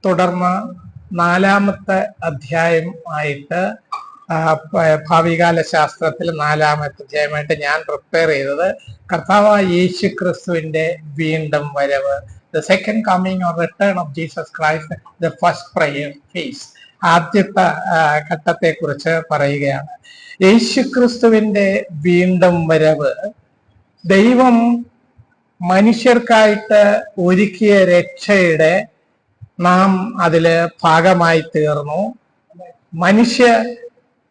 തുടർന്ന് 4-ാമത്തെ അധ്യായം ആയിട്ട് ഭാവികാല ശാസ്ത്രത്തിൽ 4-ാമത്തെ അധ്യായമായിട്ട് ഞാൻ പ്രിപ്പയർ ചെയ്തത് കർത്താവായ യേശു ക്രിസ്തുവിന്റെ വീണ്ടും വരവ്, the second coming or return of Jesus Christ, the first prayer phase, ആദ്യത്തെ ഘട്ടത്തെ കുറിച്ച് പറയുകയാണ്. യേശു ക്രിസ്തുവിന്റെ വീണ്ടും വരവ് ദൈവം മനുഷ്യർക്കായിട്ട് ഒരുക്കിയ രക്ഷയുടെ നാം അതില് ഭാഗമായി തീർന്നു. മനുഷ്യ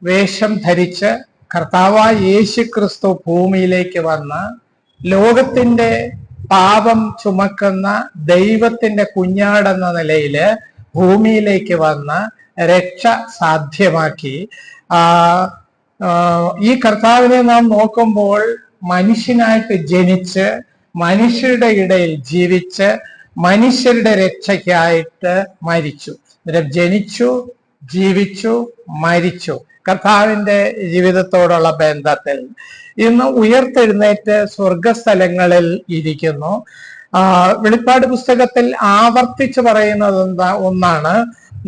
വേഷം ധരിച്ച് കർത്താവായ യേശു ക്രിസ്തു ഭൂമിയിലേക്ക് വന്ന് ലോകത്തിന്റെ പാപം ചുമക്കുന്ന ദൈവത്തിന്റെ കുഞ്ഞാടെന്ന നിലയില് ഭൂമിയിലേക്ക് വന്ന് രക്ഷ സാധ്യമാക്കി. ഈ കർത്താവിനെ നാം നോക്കുമ്പോൾ മനുഷ്യനായിട്ട് ജനിച്ച് മനുഷ്യരുടെ ഇടയിൽ ജീവിച്ച് മനുഷ്യരുടെ രക്ഷയ്ക്കായിട്ട് മരിച്ചു. ജനിച്ചു, ജീവിച്ചു, മരിച്ചു. കർത്താവിന്റെ ജീവിതത്തോടുള്ള ബന്ധത്തിൽ ഇന്ന് ഉയർത്തെഴുന്നേറ്റ് സ്വർഗസ്ഥലങ്ങളിൽ ഇരിക്കുന്നു. വെളിപ്പാട് പുസ്തകത്തിൽ ആവർത്തിച്ച് പറയുന്നത് ഒന്നാണ്,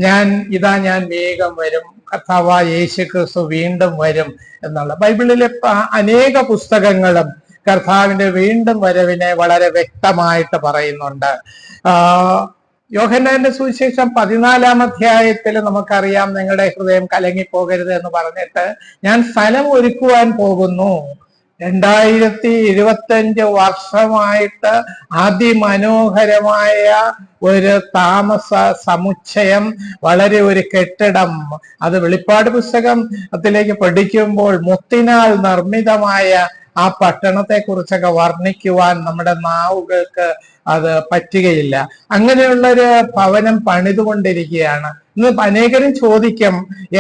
ഞാൻ വേഗം വരും, കർത്താവായ യേശു ക്രിസ്തു വീണ്ടും വരും എന്നുള്ള. ബൈബിളിലെ അനേക പുസ്തകങ്ങളും കർത്താവിന്റെ വീണ്ടും വരവിനെ വളരെ വ്യക്തമായിട്ട് പറയുന്നുണ്ട്. യോഹന്നാന്റെ സുവിശേഷം 14-ാം അധ്യായത്തിൽ നമുക്കറിയാം, നിങ്ങളുടെ ഹൃദയം കലങ്ങിപ്പോകരുത് എന്ന് പറഞ്ഞിട്ട് ഞാൻ സ്ഥലം ഒരുക്കുവാൻ പോകുന്നു. 2025 വർഷമായിട്ട് അതിമനോഹരമായ ഒരു താമസ സമുച്ചയം, വളരെ ഒരു കെട്ടിടം, അത് വെളിപ്പാട് പുസ്തകത്തിലേക്ക് പഠിക്കുമ്പോൾ മുത്തിനാൽ നിർമ്മിതമായ ആ പട്ടണത്തെ കുറിച്ചൊക്കെ വർണ്ണിക്കുവാൻ നമ്മുടെ നാവുകൾക്ക് അത് പറ്റുകയില്ല. അങ്ങനെയുള്ളൊരു ഭവനം പണിതുകൊണ്ടിരിക്കുകയാണ്. ഇന്ന് അനേകരും ചോദിക്കും,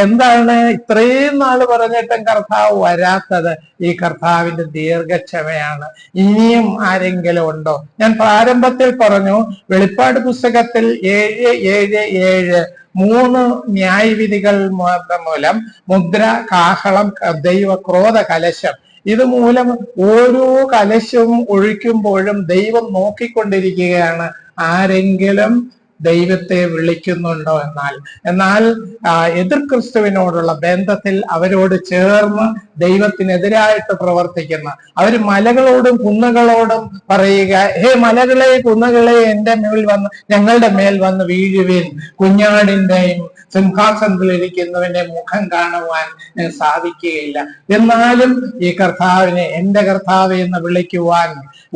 എന്താണ് ഇത്രയും നാൾ പറഞ്ഞിട്ടും കർത്താവ് വരാത്തത്? ഈ കർത്താവിന്റെ ദീർഘക്ഷമയാണ്. ഇനിയും ആരെങ്കിലും ഉണ്ടോ? ഞാൻ പ്രാരംഭത്തിൽ പറഞ്ഞു, വെളിപ്പാട് പുസ്തകത്തിൽ 7:7 3 ന്യായവിധികൾ മൂലം മുദ്ര, കാഹളം, ദൈവ ക്രോധ കലശം, ഇത് മൂലം ഓരോ കലശവും ഒഴിക്കുമ്പോഴും ദൈവം നോക്കിക്കൊണ്ടിരിക്കുകയാണ്, ആരെങ്കിലും ദൈവത്തെ വിളിക്കുന്നുണ്ടോ എന്നാൽ എതിർ ക്രിസ്തുവിനോടുള്ള ബന്ധത്തിൽ അവരോട് ചേർന്ന് ദൈവത്തിനെതിരായിട്ട് പ്രവർത്തിക്കുന്ന അവര് മലകളോടും കുന്നുകളോടും പറയുക, ഹേ മലകളെ കുന്നുകളെ ഞങ്ങളുടെ മേൽ വന്ന് വീഴുവിൻ, കുഞ്ഞാടിന്റെയും സിംഹാസനത്തിലിരിക്കുന്നവന്റെ മുഖം കാണുവാൻ സാധിക്കുകയില്ല. എന്നാലും ഈ കർത്താവിനെ എന്റെ കർത്താവ് എന്ന് വിളിക്കുവാൻ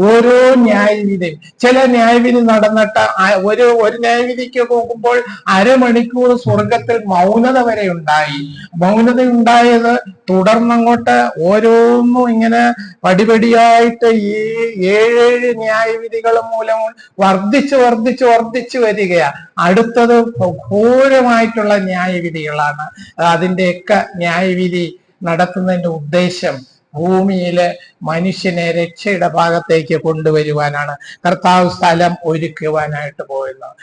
ഓരോ ന്യായവിധി, ചില ന്യായവിധി നടന്നിട്ട് ഒരു ന്യായവിധിക്ക് പോകുമ്പോൾ അരമണിക്കൂർ സ്വർഗത്തിൽ മൗനത വരെ ഉണ്ടായി. മൗനത ഉണ്ടായത് തുടർന്നങ്ങോട്ട് ഓരോന്നും ഇങ്ങനെ പടിപടിയായിട്ട് ഈ 7 ന്യായവിധികൾ മൂലം വർദ്ധിച്ചു വരികയാണ്. അടുത്തത് ഘോരമായിട്ടുള്ള ന്യായവിധികളാണ്. അതിന്റെയൊക്കെ ന്യായവിധി നടത്തുന്നതിന്റെ ഉദ്ദേശം ഭൂമിയിലെ മനുഷ്യനെ രക്ഷയുടെ ഭാഗത്തേക്ക് കൊണ്ടുവരുവാനാണ്. കർത്താവ് സ്ഥലം ഒരുക്കുവാനായിട്ട് പോയിരുന്നത്.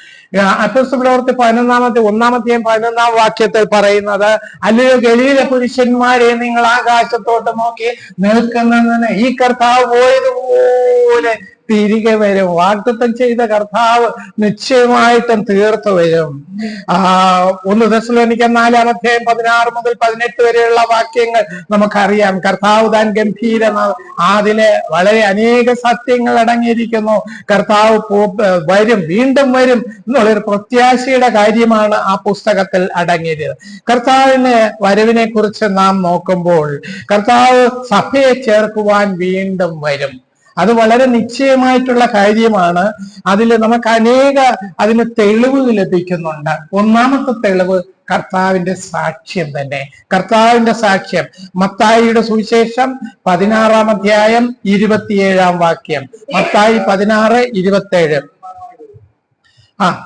അപ്പോസ്തലപ്രവൃത്തി 11-ാം വാക്യത്തിൽ പറയുന്നത്, അല്ലയോ ഗലീല പുരുഷന്മാരെ, നിങ്ങൾ ആകാശത്തോട്ട് നോക്കി നിൽക്കുന്നതിന് ഈ കർത്താവ് പോയതുപോലെ തിരികെ വരും. വാഗ്ദത്തം ചെയ്ത കർത്താവ് നിശ്ചയമായിട്ടും തീർത്തു വരും. 1 തെസ്സലോനിക്കർ 4-ാം അധ്യായം 16 മുതൽ 18 വരെയുള്ള വാക്യങ്ങൾ നമുക്കറിയാം. കർത്താവ് താൻ അതിലെ വളരെ അനേക സത്യങ്ങൾ അടങ്ങിയിരിക്കുന്നു. കർത്താവ് വീണ്ടും വരും എന്നുള്ളൊരു പ്രത്യാശയുടെ കാര്യമാണ് ആ പുസ്തകത്തിൽ അടങ്ങിയത്. കർത്താവിന്റെ വരവിനെ കുറിച്ച് നാം നോക്കുമ്പോൾ കർത്താവ് സഭയെ ചേർക്കുവാൻ വീണ്ടും വരും. അത് വളരെ നിശ്ചയമായിട്ടുള്ള കാര്യമാണ്. അതിൽ നമുക്ക് അതിന് തെളിവ് ലഭിക്കുന്നുണ്ട്. ഒന്നാമത്തെ തെളിവ് കർത്താവിന്റെ സാക്ഷ്യം തന്നെ. കർത്താവിന്റെ സാക്ഷ്യം മത്തായിയുടെ സുവിശേഷം 16-ാം അധ്യായം 27-ാം വാക്യം. മത്തായി 16:27.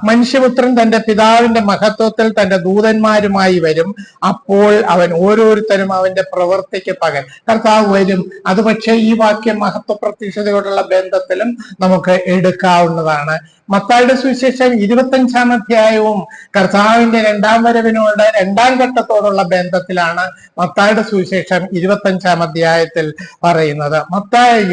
മനുഷ്യപുത്രൻ തന്റെ പിതാവിന്റെ മഹത്വത്തിൽ തന്റെ ദൂതന്മാരുമായി വരും. അപ്പോൾ അവൻ ഓരോരുത്തരും അവന്റെ പ്രവൃത്തിക്ക് പകരം കർത്താവ് വരും. അത് പക്ഷേ ഈ വാക്യം മഹത്വ പ്രത്യക്ഷതയോടുള്ള ബന്ധത്തിലും നമുക്ക് എടുക്കാവുന്നതാണ്. മത്തായിയുടെ സുവിശേഷം 25-ാം അധ്യായവും കർത്താവിന്റെ 2ാം വരവിനോട് 2ാം ഘട്ടത്തോടുള്ള ബന്ധത്തിലാണ് മത്തായിയുടെ സുവിശേഷം 25-ാം അധ്യായത്തിൽ പറയുന്നത്.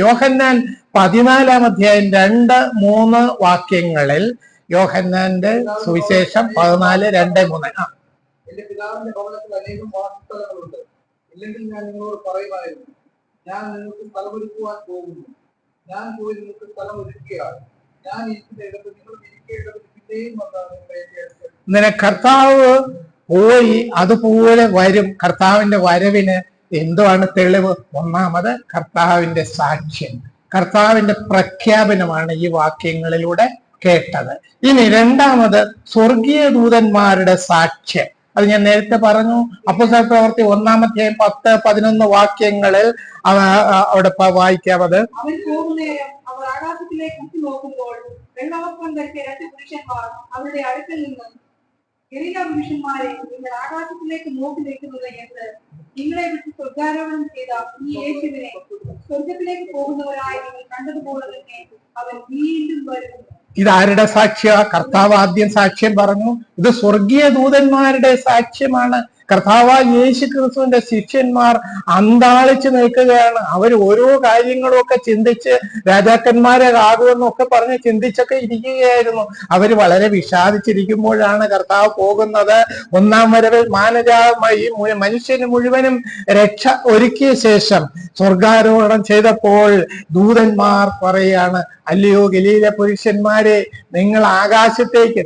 യോഹന്നാൻ 14-ാം അധ്യായം 2-3 വാക്യങ്ങളിൽ യോഹന്നാന്റെ സുവിശേഷം 14:2-3. എന്റെ പിതാവിന്റെ ഭവനത്തിൽ അനേകം വാസസ്ഥലങ്ങളുണ്ട്, ഇല്ലെങ്കിൽ ഞാൻ നിങ്ങളോട് പറയുമായിരുന്നു. ഞാൻ നിങ്ങൾക്ക് സ്ഥലമൊരുക്കുവാൻ പോകുന്നു. ഞാൻ പോയി നിങ്ങൾക്ക് സ്ഥലം ഒരുക്കുകയാൽ ഞാൻ ഇരിക്കുന്ന ഇടത്ത് നിങ്ങൾ ഇരിക്കേണ്ടത് പിന്നെയും വന്നാണ് നിന്നെ കർത്താവ് പോയി അതുപോലെ വരും. കർത്താവിന്റെ വരവിന് എന്തുവാണ് തെളിവ്? ഒന്നാമത് കർത്താവിന്റെ സാക്ഷ്യം, കർത്താവിന്റെ പ്രഖ്യാപനമാണ് ഈ വാക്യങ്ങളിലൂടെ കേട്ടത്. ഇനി രണ്ടാമത് സ്വർഗീയ ദൂതന്മാരുടെ സാക്ഷ്യം. അത് ഞാൻ നേരത്തെ പറഞ്ഞു. അപ്പോസ്തല പ്രവൃത്തി 1-ാം 10-11 വാക്യങ്ങളിൽ അവിടെ വായിക്കാവത്. അവർ ആകാശത്തിലേക്ക് ഉറ്റുനോക്കുമ്പോൾ വെള്ളവസ്ത്രം ധരിച്ച 2 പുരുഷന്മാർ അവരുടെ അടുക്കൽ നിന്നും, ഗലീല പുരുഷന്മാരെ, നിങ്ങൾ ആകാശത്തിലേക്ക് നോക്കി നിൽക്കുന്നത് എന്ത്? നിങ്ങളെ വിട്ട് സ്വർഗാരോഹണം ചെയ്ത ഈ യേശുവിനെ സ്വർഗത്തിലേക്ക് പോകുന്നവരായി നിങ്ങൾ കണ്ടതുപോലെ തന്നെ അവൻ വീണ്ടും വരുന്നു. ഇതാരുടെ സാക്ഷ്യ? കർത്താവ് ആദ്യം സാക്ഷ്യം പറഞ്ഞു. ഇത് സ്വർഗീയ ദൂതന്മാരുടെ സാക്ഷ്യമാണ്. കർത്താവായ യേശു ക്രിസ്തുവിന്റെ ശിഷ്യന്മാർ അന്താളിച്ച് നിൽക്കുകയാണ്. അവർ ഓരോ കാര്യങ്ങളും ഒക്കെ ചിന്തിച്ച് രാജാക്കന്മാരെ ആകുമെന്നൊക്കെ പറഞ്ഞ് ചിന്തിച്ചൊക്കെ ഇരിക്കുകയായിരുന്നു. അവർ വളരെ വിഷാദിച്ചിരിക്കുമ്പോഴാണ് കർത്താവ് പോകുന്നത്. 1-ാം വരവിൽ ഈ മനുഷ്യന് മുഴുവനും രക്ഷ ഒരുക്കിയ ശേഷം സ്വർഗാരോഹണം ചെയ്തപ്പോൾ ദൂതന്മാർ പറയാണ്, അല്ലയോ ഗലീല പുരുഷന്മാരെ, നിങ്ങൾ ആകാശത്തേക്ക്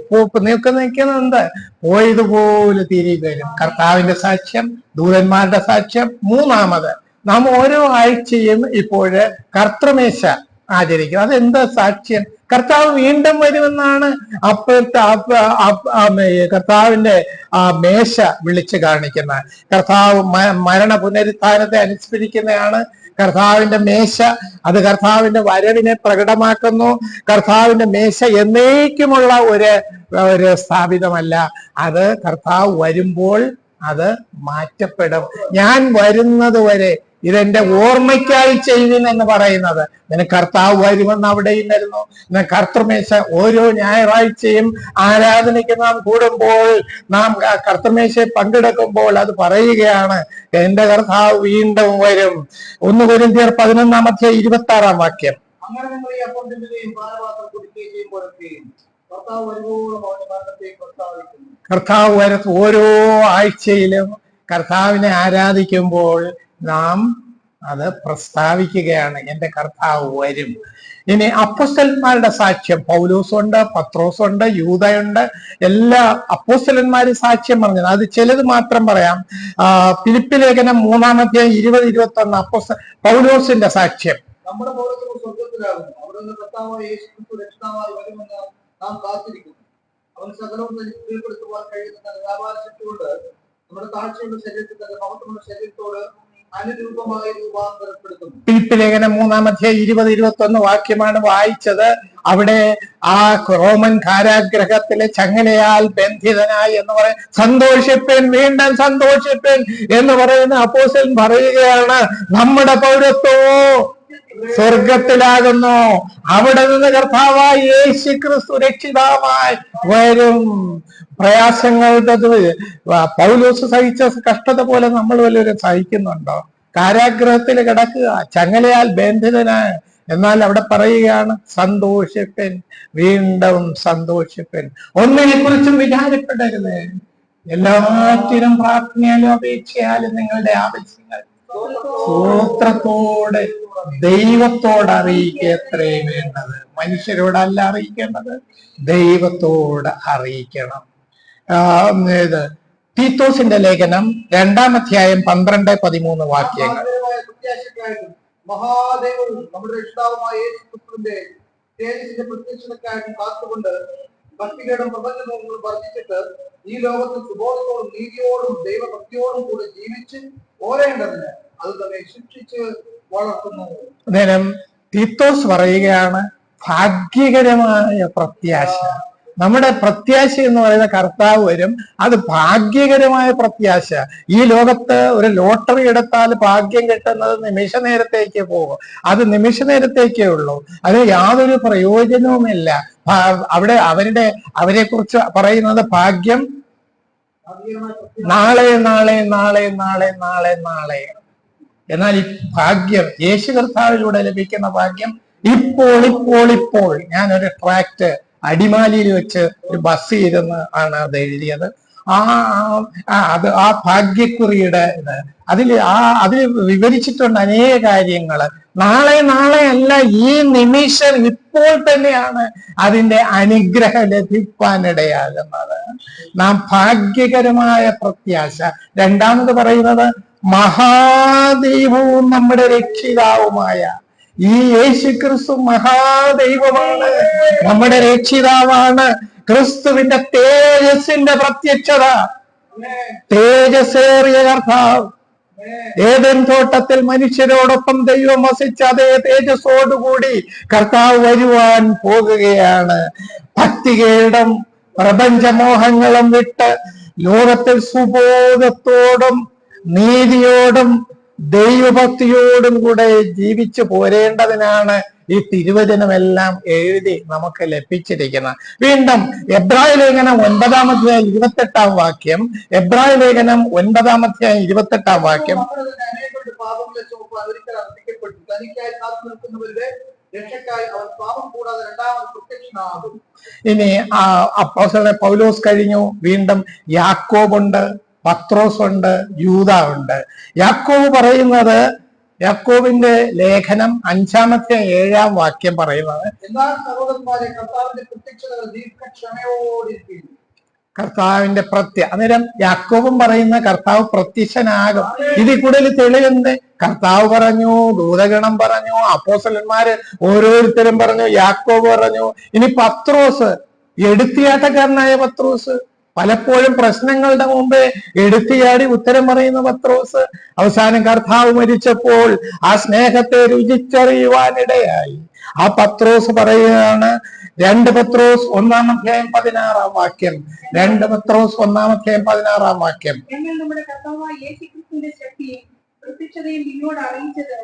നിൽക്കുന്നുണ്ട്, പോയതുപോലെ തിരികെ വരും. കർത്താവിന്റെ സാക്ഷ്യം, ദൂതന്മാരുടെ സാക്ഷ്യം. മൂന്നാമത് നാം ഓരോ ആഴ്ചയും ഇപ്പോഴ് കർത്തൃമേശ ആചരിക്കും. അതെന്താ സാക്ഷ്യം? കർത്താവ് വീണ്ടും വരുമെന്നാണ് അപ്പോഴത്തെ കർത്താവിന്റെ മേശ വിളിച്ചു കാണിക്കുന്നത്. കർത്താവ് മരണ പുനരുത്ഥാനത്തെ അനുസ്മരിക്കുന്നതാണ് കർത്താവിന്റെ മേശ. അത് കർത്താവിന്റെ വരവിനെ പ്രകടമാക്കുന്നു. കർത്താവിന്റെ മേശ എന്നേക്കുമുള്ള ഒരു സ്ഥാപിതമല്ല. അത് കർത്താവ് വരുമ്പോൾ അത് മാറ്റപ്പെടും. ഞാൻ വരുന്നത് വരെ ഇതെന്റെ ഓർമ്മയ്ക്കായി ചെയ്യുവിൻ എന്ന് പറയുന്നത്. നിനക്ക് കർത്താവ് വരുമെന്ന് അവിടെ ഇല്ലായിരുന്നു. കർത്തൃമേശ ഓരോ ഞായറാഴ്ചയും ആരാധനയ്ക്ക് നാം കൂടുമ്പോൾ, നാം കർത്തൃമേശയെ പങ്കെടുക്കുമ്പോൾ അത് പറയുകയാണ്, എന്റെ കർത്താവ് വീണ്ടും വരും. 1 കൊരിന്ത്യർ 11-ാം വാക്യം. അങ്ങനെ നിങ്ങൾ ഈ അപ്പം തിന്നുകയും പാനപാത്രം കുടിക്കുകയും ചെയ്യുമ്പോഴൊക്കെയും കർത്താവ് ഓരോ ആഴ്ചയിലും കർത്താവിനെ ആരാധിക്കുമ്പോൾ നാം അത് പ്രസ്താവിക്കുകയാണ്, എന്റെ കർത്താവ് വരും. ഇനി അപ്പോസ്തലന്മാരുടെ സാക്ഷ്യം, പൗലോസുണ്ട്, പത്രോസുണ്ട്, യൂദയുണ്ട്, എല്ലാ അപ്പോസ്തലന്മാരും സാക്ഷ്യം പറഞ്ഞത്. അത് ചിലത് മാത്രം പറയാം. ഫിലിപ്പി ലേഖനം 3-ാം 20-21 പൗലോസിന്റെ സാക്ഷ്യം. നമ്മുടെ പൗലോസ് സ്വർഗ്ഗത്തിലാകുന്നു, അവിടുന്ന് കർത്താവായ യേശു ക്രിസ്തു രക്ഷിതാവായി വരുമെന്ന് നാം കാത്തിരിക്കുന്നു. അവൻ സകലവും കീഴ്പ്പെടുത്തുവാൻ കഴിയുന്ന വ്യാപാര ശക്തിയോട് നമ്മുടെ താഴ്ചയുള്ള ശരീരത്തിൽ തന്നെ മഹത്വമുള്ള ശരീരത്തോട് അനുരൂപമായി രൂപാന്തരപ്പെടുത്തുന്നു. ഫിലിപ്പി ലേഖനം 3-ാം 20-21 വാക്യമാണ് വായിച്ചത്. അവിടെ ആ റോമൻ കാരാഗ്രഹത്തിലെ ചങ്ങലയാൽ ബന്ധിതനായി എന്ന് പറയും, സന്തോഷിപ്പൻ, വീണ്ടും സന്തോഷിപ്പൻ എന്ന് പറയുന്ന അപ്പോസ്തലൻ പറയുകയാണ്, നമ്മുടെ പൗരത്വമോ സ്വർഗത്തിലാകുന്നു. അവിടെ നിന്ന് കർത്താവായ യേശു ക്രിസ്തു രക്ഷിതാവായി വരും. പ്രയാസങ്ങളുടെ പൗലോസ് സഹിച്ച കഷ്ടത പോലെ നമ്മൾ വല്ലവരും സഹിക്കുന്നുണ്ടോ? കാരാഗ്രഹത്തിൽ കിടക്കുക, ചങ്ങലയാൽ ബന്ധിതനായ. എന്നാൽ അവിടെ പറയുകയാണ്, സന്തോഷിപ്പൻ, വീണ്ടും സന്തോഷിപ്പൻ. ഒന്നിനെ കുറിച്ചും വിചാരപ്പെടരുത്, എല്ലാറ്റിനും പ്രാർത്ഥനയാലും അപേക്ഷയാലും നിങ്ങളുടെ ആവശ്യങ്ങൾ സ്തോത്രത്തോടെ ദൈവത്തോട് അറിയിക്കുക. എത്രയും വേണ്ടത് മനുഷ്യരോടല്ല അറിയിക്കേണ്ടത്, ദൈവത്തോട് അറിയിക്കണം. തീത്തോസിന്റെ ലേഖനം 2-ാം അധ്യായം 12-13 വാക്യങ്ങൾ. മഹാദേവവും നമ്മുടെ രക്ഷിതാവുമായ യേശു ക്രിസ്തുവിന്റെ തേജസ്സിന്റെ പ്രത്യക്ഷതയ്ക്കായിട്ടും കാത്തുകൊണ്ട് ഭക്തികേടും പ്രപഞ്ചവും വർദ്ധിച്ചിട്ട് ഈ ലോകത്തിൽ സുബോധത്തോടും നീതിയോടും ദൈവഭക്തിയോടും കൂടെ ജീവിച്ച് ഓരേണ്ടതിന് അത് തന്നെ ശിക്ഷിച്ച് വളർത്തുന്നു. അന്നേരം തീത്തോസ് പറയുകയാണ്, ഭാഗ്യകരമായ പ്രത്യാശ. നമ്മുടെ പ്രത്യാശ എന്ന് പറയുന്ന കർത്താവ് വരും. അത് ഭാഗ്യകരമായ പ്രത്യാശ. ഈ ലോകത്ത് ഒരു ലോട്ടറി എടുത്താൽ ഭാഗ്യം കിട്ടുന്നത് നിമിഷ നേരത്തേക്ക് പോകും. അത് നിമിഷ നേരത്തേക്കേ ഉള്ളൂ. അത് യാതൊരു പ്രയോജനവുമില്ല. അവിടെ അവരെ കുറിച്ച് പറയുന്നത് ഭാഗ്യം നാളെ നാളെ നാളെ നാളെ നാളെ നാളെ. എന്നാൽ ഈ ഭാഗ്യം യേശു കർത്താവിലൂടെ ലഭിക്കുന്ന ഭാഗ്യം ഇപ്പോൾ ഇപ്പോൾ ഇപ്പോൾ. ഞാനൊരു ട്രാക്ട് അടിമാലിയിൽ വെച്ച് ഒരു ബസ് ഇരുന്ന് ആണ് അത് എഴുതിയത്. ആ ഭാഗ്യക്കുറിയുടെ ഇത് അതിൽ വിവരിച്ചിട്ടുണ്ട് അനേക കാര്യങ്ങള്. നാളെ അല്ല, ഈ നിമിഷം ഇപ്പോൾ തന്നെയാണ് അതിന്റെ അനുഗ്രഹം ലഭിക്കാനിടയാകുന്നത്. നാം ഭാഗ്യകരമായ പ്രത്യാശ. രണ്ടാമത് പറയുന്നത് മഹാദൈവവും നമ്മുടെ രക്ഷിതാവുമായ ഈ യേശുക്രിസ്തു മഹാദൈവമാണ്, നമ്മുടെ രക്ഷിതാവാണ്. ക്രിസ്തുവിന്റെ തേജസ്സിന്റെ പ്രത്യക്ഷത, തേജസ്സേറിയ കർത്താവ്. ഏദൻ തോട്ടത്തിൽ മനുഷ്യരോടൊപ്പം ദൈവം വസിച്ച അതേ തേജസ്സോടുകൂടി കർത്താവ് വരുവാൻ പോകുകയാണ്. ഭക്തികേടും പ്രപഞ്ചമോഹങ്ങളും വിട്ട് ലോകത്തിൽ സുബോധത്തോടും നീതിയോടും ദൈവഭക്തിയോടും കൂടെ ജീവിച്ചു പോരേണ്ടതിനാണ് ഈ തിരുവചനമെല്ലാം എഴുതി നമുക്ക് ലഭിച്ചിരിക്കുന്നത്. വീണ്ടും എബ്രായ ലേഖനം 9-ാം അധ്യായം 28-ാം വാക്യം. എബ്രായ ലേഖനം 9-ാം അധ്യായം 28-ാം വാക്യം. ഇനി അപ്പോസ്തലൻ പൗലോസ് കഴിഞ്ഞു. വീണ്ടും യാക്കോബുണ്ട്, പത്രോസ് ഉണ്ട്, യൂദ ഉണ്ട്. യാക്കോബ് പറയുന്നത്, യാക്കോബിന്റെ ലേഖനം 5-ാമത്തെ 7-ാം വാക്യം പറയുന്നത്, കർത്താവിന്റെ അന്നേരം യാക്കോബും പറയുന്ന കർത്താവ് പ്രത്യക്ഷനാകും. ഇതിൽ കൂടുതൽ തെളിവുണ്ട്. കർത്താവ് പറഞ്ഞു, ദൂതഗണം പറഞ്ഞു, അപ്പോസ്തലന്മാര് ഓരോരുത്തരും പറഞ്ഞു, യാക്കോബ് പറഞ്ഞു. ഇനി പത്രോസ്, എടുത്തിയാട്ടക്കാരനായ പത്രോസ്, പലപ്പോഴും പ്രശ്നങ്ങളുടെ മുമ്പേ എടുത്തിയാടി ഉത്തരം പറയുന്ന പത്രോസ്, അവസാനം കർത്താവ് മരിച്ചപ്പോൾ ആ സ്നേഹത്തെ രുചിച്ചറിയുവാനിടയായി. ആ പത്രോസ് പറയുകയാണ്, 2 പത്രോസ് 1-ാം അധ്യായം 16-ാം വാക്യം. 2 പത്രോസ് 1-ാം അധ്യായം 16-ാം വാക്യം. നമ്മുടെ കർത്താവായ യേശുക്രിസ്തുവിന്റെ ശക്തിയും പ്രത്യക്ഷതയും നിങ്ങളോട് അറിയിച്ചത്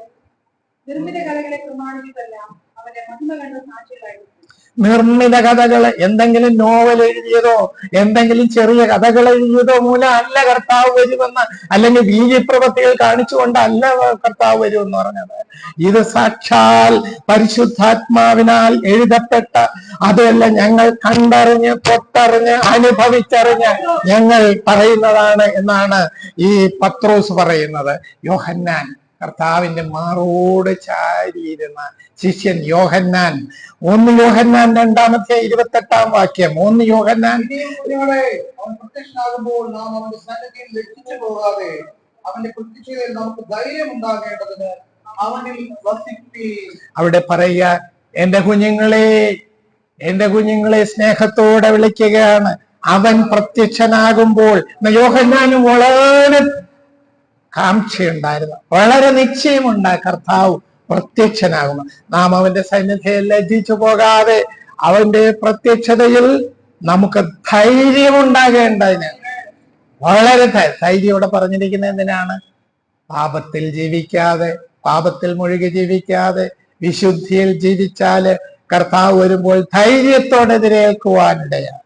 നിർമ്മിത കലകളെ പ്രമാണിച്ചതല്ല, അവന്റെ മഹിമ കണ്ട സാക്ഷികളായിരുന്നു. നിർമ്മിത കഥകള്, എന്തെങ്കിലും നോവൽ എഴുതിയതോ എന്തെങ്കിലും ചെറിയ കഥകൾ എഴുതിയതോ മൂലം അല്ല കർത്താവ് വരുമെന്ന്, അല്ലെങ്കിൽ വീര്യപ്രവൃത്തികൾ കാണിച്ചുകൊണ്ടല്ല കർത്താവ് വരുമെന്ന് പറഞ്ഞത്. ഇത് സാക്ഷാൽ പരിശുദ്ധാത്മാവിനാൽ എഴുതപ്പെട്ട, അതെല്ലാം ഞങ്ങൾ കണ്ടറിഞ്ഞ് തൊട്ടറിഞ്ഞ് അനുഭവിച്ചറിഞ്ഞ് ഞങ്ങൾ പറയുന്നതാണ് എന്നാണ് ഈ പത്രോസ് പറയുന്നത്. യോഹന്നാൻ, കർത്താവിന്റെ മാറോട് ചാരിയിരുന്ന ശിഷ്യൻ യോഹന്നാൻ, 1 യോഹന്നാൻ 2-ാം അധ്യായം 28-ാം വാക്യം. 1 യോഹന്നാൻ. അവൻ പ്രത്യക്ഷനാകുമ്പോൾ നാം അവന്റെ സന്നിധിയിൽ ലജ്ജിച്ചു പോകാതെ അവന്റെ പ്രത്യക്ഷതയിൽ നമുക്ക് ധൈര്യം ഉണ്ടാകേണ്ടതിന് അവനിൽ വസിപ്പീൻ. അവിടെ പറയുക, എന്റെ കുഞ്ഞുങ്ങളെ സ്നേഹത്തോടെ വിളിക്കുകയാണ്. അവൻ പ്രത്യക്ഷനാകുമ്പോൾ. യോഹന്നാനും വളരെ കാംക്ഷയുണ്ടായിരുന്നു, വളരെ നിശ്ചയമുണ്ടായി കർത്താവ് പ്രത്യക്ഷനാകുന്നു. നാം അവന്റെ സന്നിധിയിൽ ലജ്ജിച്ചു പോകാതെ അവന്റെ പ്രത്യക്ഷതയിൽ നമുക്ക് ധൈര്യമുണ്ടാകേണ്ടതിന്, വളരെ ധൈര്യോടെ പറഞ്ഞിരിക്കുന്നത് എന്തിനാണ്? പാപത്തിൽ ജീവിക്കാതെ, പാപത്തിൽ മുഴുകി ജീവിക്കാതെ വിശുദ്ധിയിൽ ജീവിച്ചാല് കർത്താവ് വരുമ്പോൾ ധൈര്യത്തോടെ എതിരേൽക്കുവാനിടയാണ്.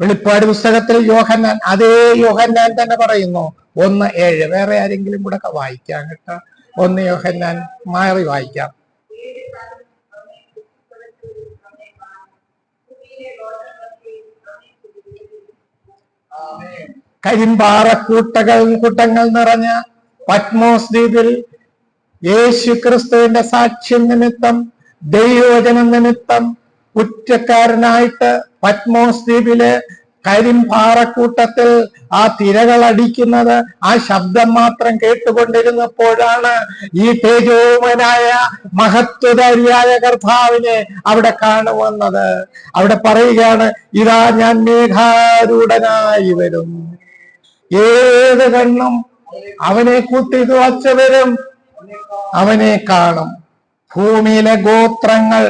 വെളിപ്പാട് പുസ്തകത്തിൽ യോഹന്നാൻ, അതേ യോഹന്നാൻ തന്നെ പറയുന്നു 1:7. വേറെ ആരെങ്കിലും കൂടെ വായിക്കാം കേട്ടോ. 1 യോഹന്നാൻ മാറി വായിക്കാം. കരിമ്പാറ കൂട്ടങ്ങൾ നിറഞ്ഞ പത്മോസ് ദ്വീപിൽ യേശു ക്രിസ്തുവിന്റെ സാക്ഷ്യം നിമിത്തം, ദൈവവചനം നിമിത്തം കുറ്റക്കാരനായിട്ട് പത്മോസ് ദ്വീപില് കരിമ്പാറക്കൂട്ടത്തിൽ ആ തിരകൾ അടിക്കുന്നത്, ആ ശബ്ദം മാത്രം കേട്ടുകൊണ്ടിരുന്നപ്പോഴാണ് ഈ തേജോമനായ മഹത്വധാരിയായ കർത്താവിനെ അവിടെ കാണുവന്നത്. അവിടെ പറയുകയാണ്, ഇതാ ഞാൻ മേഘാരൂഢനായി വരും, ഏത് കണ്ണും അവനെ കൂട്ടിത് വച്ചവരും അവനെ കാണും. ഭൂമിയിലെ ഗോത്രങ്ങൾ,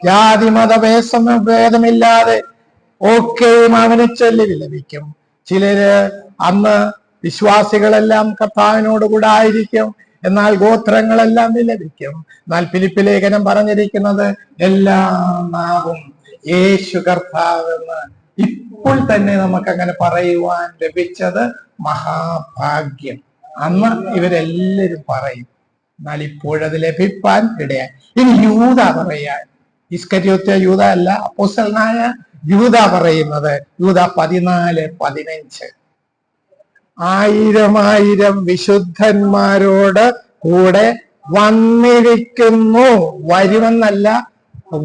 ജാതി മതഭേദമില്ലാതെ ഒക്കെയും അവനെ ചൊല്ലി വിലപിക്കും. ചിലര് അന്ന് വിശ്വാസികളെല്ലാം കർത്താവിനോട് കൂടെ ആയിരിക്കും, എന്നാൽ ഗോത്രങ്ങളെല്ലാം വിലപിക്കും. എന്നാൽ ഫിലിപ്പി ലേഖനം പറഞ്ഞിരിക്കുന്നത്, എല്ലാ നാവും യേശു കർത്താവെന്ന് ഇപ്പോൾ തന്നെ നമുക്കങ്ങനെ പറയുവാൻ ലഭിച്ചത് മഹാഭാഗ്യം. അന്ന് ഇവരെല്ലാരും പറയും, എന്നാൽ ഇപ്പോഴത് ലഭിപ്പാൻ ഇടയായി. ഇനി യൂദ പറയാൻ, ഇസ്കരിയോത്യ യൂദ അല്ല, അപ്പോസ്തലനായ യൂദ പറയുന്നത്. യൂദ 14:15 1000 വിശുദ്ധന്മാരോട് കൂടെ വന്നിരിക്കുന്നു. വരുമെന്നല്ല,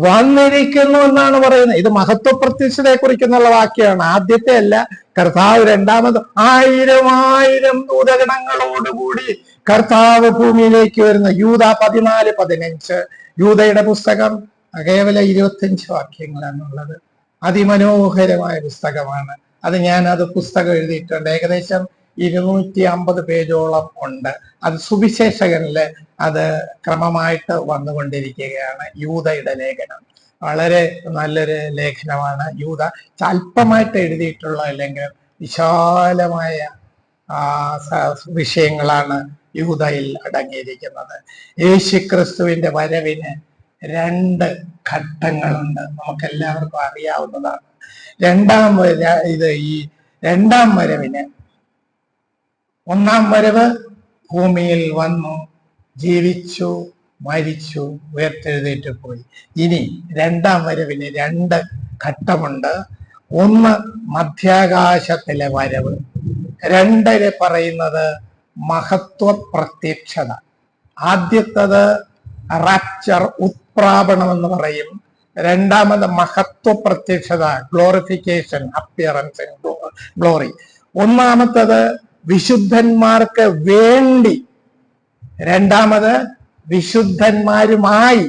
വന്നിരിക്കുന്നു എന്നാണ് പറയുന്നത്. ഇത് മഹത്വ പ്രത്യക്ഷതയെ കുറിക്കുന്നുള്ള വാക്യമാണ്. ആദ്യത്തെ അല്ല, കർത്താവ് രണ്ടാമത് 1000 ദൂതഗണങ്ങളോടുകൂടി കർത്താവ് ഭൂമിയിലേക്ക് വരുന്നു. യൂദ 14:15. യൂദയുടെ പുസ്തകം കേവലം 25 വാക്യങ്ങളാണുള്ളത്. അതിമനോഹരമായ പുസ്തകമാണ്. അത് പുസ്തകം എഴുതിയിട്ടുണ്ട്. ഏകദേശം 250 പേജോളം ഉണ്ട്. അത് സുവിശേഷകനില് അത് ക്രമമായിട്ട് വന്നുകൊണ്ടിരിക്കുകയാണ്. യൂദയുടെ ലേഖനം വളരെ നല്ലൊരു ലേഖനമാണ്. യൂദ അല്പമായിട്ട് എഴുതിയിട്ടുള്ള, അല്ലെങ്കിൽ വിശാലമായ വിഷയങ്ങളാണ് യൂദയിൽ അടങ്ങിയിരിക്കുന്നത്. യേശുക്രിസ്തുവിന്റെ വരവിന് 2 ഘട്ടങ്ങളുണ്ട്. നമുക്കെല്ലാവർക്കും അറിയാവുന്നതാണ്. ഈ രണ്ടാം വരവിന്, ഒന്നാം വരവ് ഭൂമിയിൽ വന്നു, ജീവിച്ചു, മരിച്ചു, ഉയർത്തെഴുന്നേറ്റ് പോയി. ഇനി രണ്ടാം വരവിന് 2 ഘട്ടമുണ്ട്. ഒന്ന് മധ്യാകാശത്തിലെ വരവ്, 2 പറയുന്നത് മഹത്വ പ്രത്യക്ഷത. ആദ്യത്തത് റാപ്ചർ, ഉത്പ്രാപണം എന്ന് പറയും. രണ്ടാമത് മഹത്വ പ്രത്യക്ഷത, ഗ്ലോറിഫിക്കേഷൻ, അപ്പിയറൻസ് ഇൻ ഗ്ലോറി. ഒന്നാമത്തത് വിശുദ്ധന്മാർക്ക് വേണ്ടി, രണ്ടാമത് വിശുദ്ധന്മാരുമായി.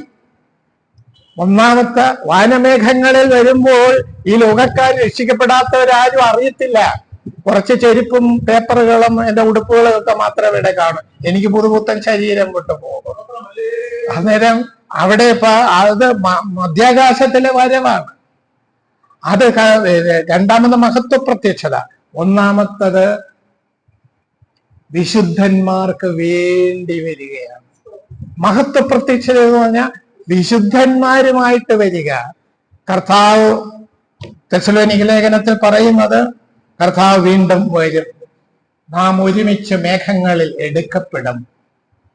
ഒന്നാമത്തെ വാനമേഘങ്ങളിൽ വരുമ്പോൾ ഈ ലോകക്കാർ രക്ഷിക്കപ്പെടാത്തവരാരും അറിയത്തില്ല. കുറച്ച് ചെരുപ്പും പേപ്പറുകളും എന്റെ ഉടുപ്പുകളും ഒക്കെ മാത്രമേ ഇവിടെ കാണൂ. എനിക്ക് പുതുപുത്തൻ ശരീരം വിട്ടു പോകും. അന്നേരം അവിടെ അത് മധ്യാകാശത്തിലെ വരവാണ്. അത് രണ്ടാമത് മഹത്വ പ്രത്യക്ഷത. ഒന്നാമത്തത് വിശുദ്ധന്മാർക്ക് വേണ്ടി വരികയാണ്. മഹത്വ പ്രത്യക്ഷത എന്ന് പറഞ്ഞാൽ വിശുദ്ധന്മാരുമായിട്ട് വരിക. കർത്താവ് തെസ്സലോനിക്ക ലേഖനത്തിൽ പറയുന്നത്, കർത്താവ് വീണ്ടും വരും, നാം ഒരുമിച്ച് മേഘങ്ങളിൽ എടുക്കപ്പെടും.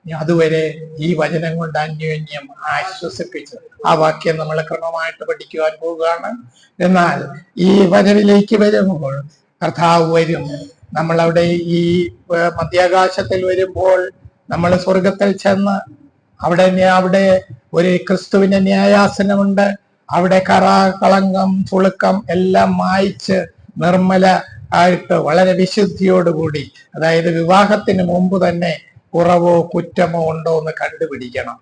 അതുവരെ ഈ വചനം കൊണ്ട് അന്യോന്യം ആശ്വസിപ്പിച്ചു. ആ വാക്യം നമ്മൾ ക്രമമായിട്ട് പഠിക്കുവാൻ പോവുകയാണ്. എന്നാൽ ഈ വരവിലേക്ക് വരുമ്പോൾ കർത്താവ് വരും. നമ്മളവിടെ ഈ മധ്യാകാശത്തിൽ വരുമ്പോൾ നമ്മൾ സ്വർഗത്തിൽ ചെന്ന് അവിടെ ഒരു ക്രിസ്തുവിന്റെ ന്യായാസനമുണ്ട്. അവിടെ കറ, കളങ്കം, ചുളുക്കം എല്ലാം മായ്ച്ച് നിർമ്മല ആയിട്ട് വളരെ വിശുദ്ധിയോടുകൂടി, അതായത് വിവാഹത്തിന് മുമ്പ് തന്നെ കുറവോ കുറ്റമോ ഉണ്ടോ എന്ന് കണ്ടുപിടിക്കണം.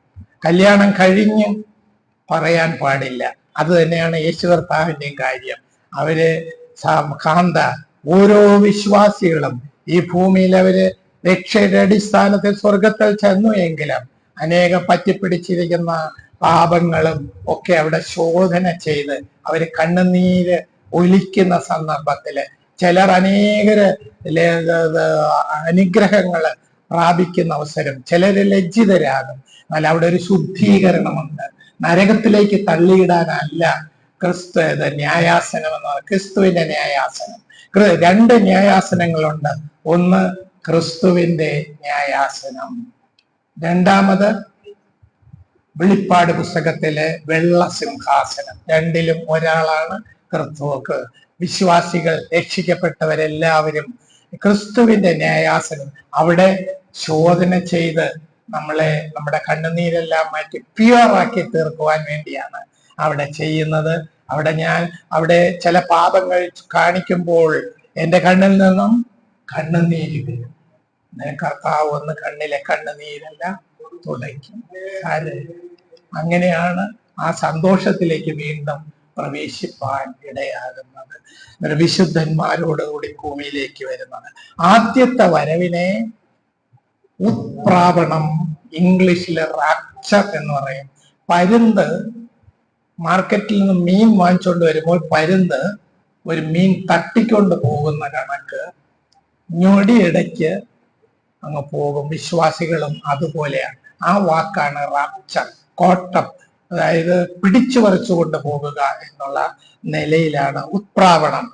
കല്യാണം കഴിഞ്ഞ് പറയാൻ പാടില്ല. അത് തന്നെയാണ് യേശു കർത്താവിന്റെയും കാര്യം. ഓരോ വിശ്വാസികളും ഈ ഭൂമിയിൽ രക്ഷയുടെ അടിസ്ഥാനത്തിൽ സ്വർഗത്തിൽ ചെന്നു എങ്കിലും അനേകം പറ്റിപ്പിടിച്ചിരിക്കുന്ന പാപങ്ങളും ഒക്കെ അവിടെ ശോധന ചെയ്ത് അവര് കണ്ണുനീര് ഒലിക്കുന്ന സന്ദർഭത്തില് ചിലർ അനേകര് അനുഗ്രഹങ്ങള് പ്രാപിക്കുന്ന അവസരം, ചിലര് ലജ്ജിതരാകും. എന്നാൽ അവിടെ ഒരു ശുദ്ധീകരണമുണ്ട്. നരകത്തിലേക്ക് തള്ളിയിടാനല്ല ന്യായാസനം എന്ന്. ക്രിസ്തുവിന്റെ ന്യായാസനം, 2 ന്യായാസനങ്ങളുണ്ട്. ഒന്ന് ക്രിസ്തുവിന്റെ ന്യായാസനം, രണ്ടാമത് വെളിപ്പാട് പുസ്തകത്തിലെ വെള്ള സിംഹാസനം. രണ്ടിലും ഒരാളാണ് ക്രിസ്തു. വിശ്വാസികൾ, രക്ഷിക്കപ്പെട്ടവരെല്ലാവരും ക്രിസ്തുവിന്റെ ന്യായാസനം, അവിടെ ശോധന ചെയ്ത് നമ്മുടെ കണ്ണുനീരെല്ലാം മാറ്റി പ്യുവറാക്കി തീർക്കുവാൻ വേണ്ടിയാണ് അവിടെ ചെയ്യുന്നത്. അവിടെ ചില പാപങ്ങൾ കാണിക്കുമ്പോൾ എൻ്റെ കണ്ണിൽ നിന്നും കണ്ണുനീര് വരും. കർത്താവ് ഒന്ന് കണ്ണിലെ കണ്ണുനീരെല്ലാം തുടയ്ക്കും. അങ്ങനെയാണ് ആ സന്തോഷത്തിലേക്ക് വീണ്ടും പ്രവേശിപ്പാൻ ഇടയാകുന്നത്. വിശുദ്ധന്മാരോടുകൂടി ഭൂമിയിലേക്ക് വരുന്നത്. ആദ്യത്തെ വരവിനെ ഉത്പ്രാപണം, ഇംഗ്ലീഷില് റാപ്ചർ എന്ന് പറയും. പരുന്ത് മാർക്കറ്റിൽ നിന്ന് മീൻ വാങ്ങിച്ചുകൊണ്ട് വരുമ്പോൾ പരുന്ത് ഒരു മീൻ തട്ടിക്കൊണ്ട് പോകുന്ന കണക്ക് ഞൊടിയിടയ്ക്ക് അങ്ങ് പോകും. വിശ്വാസികളും അതുപോലെയാണ്. ആ വാക്കാണ് റാപ്ചർ, കോട്ടം, അതായത് പിടിച്ചു പറിച്ചുകൊണ്ട് പോകുക എന്നുള്ള നിലയിലാണ് ഉത്പ്രാവണം.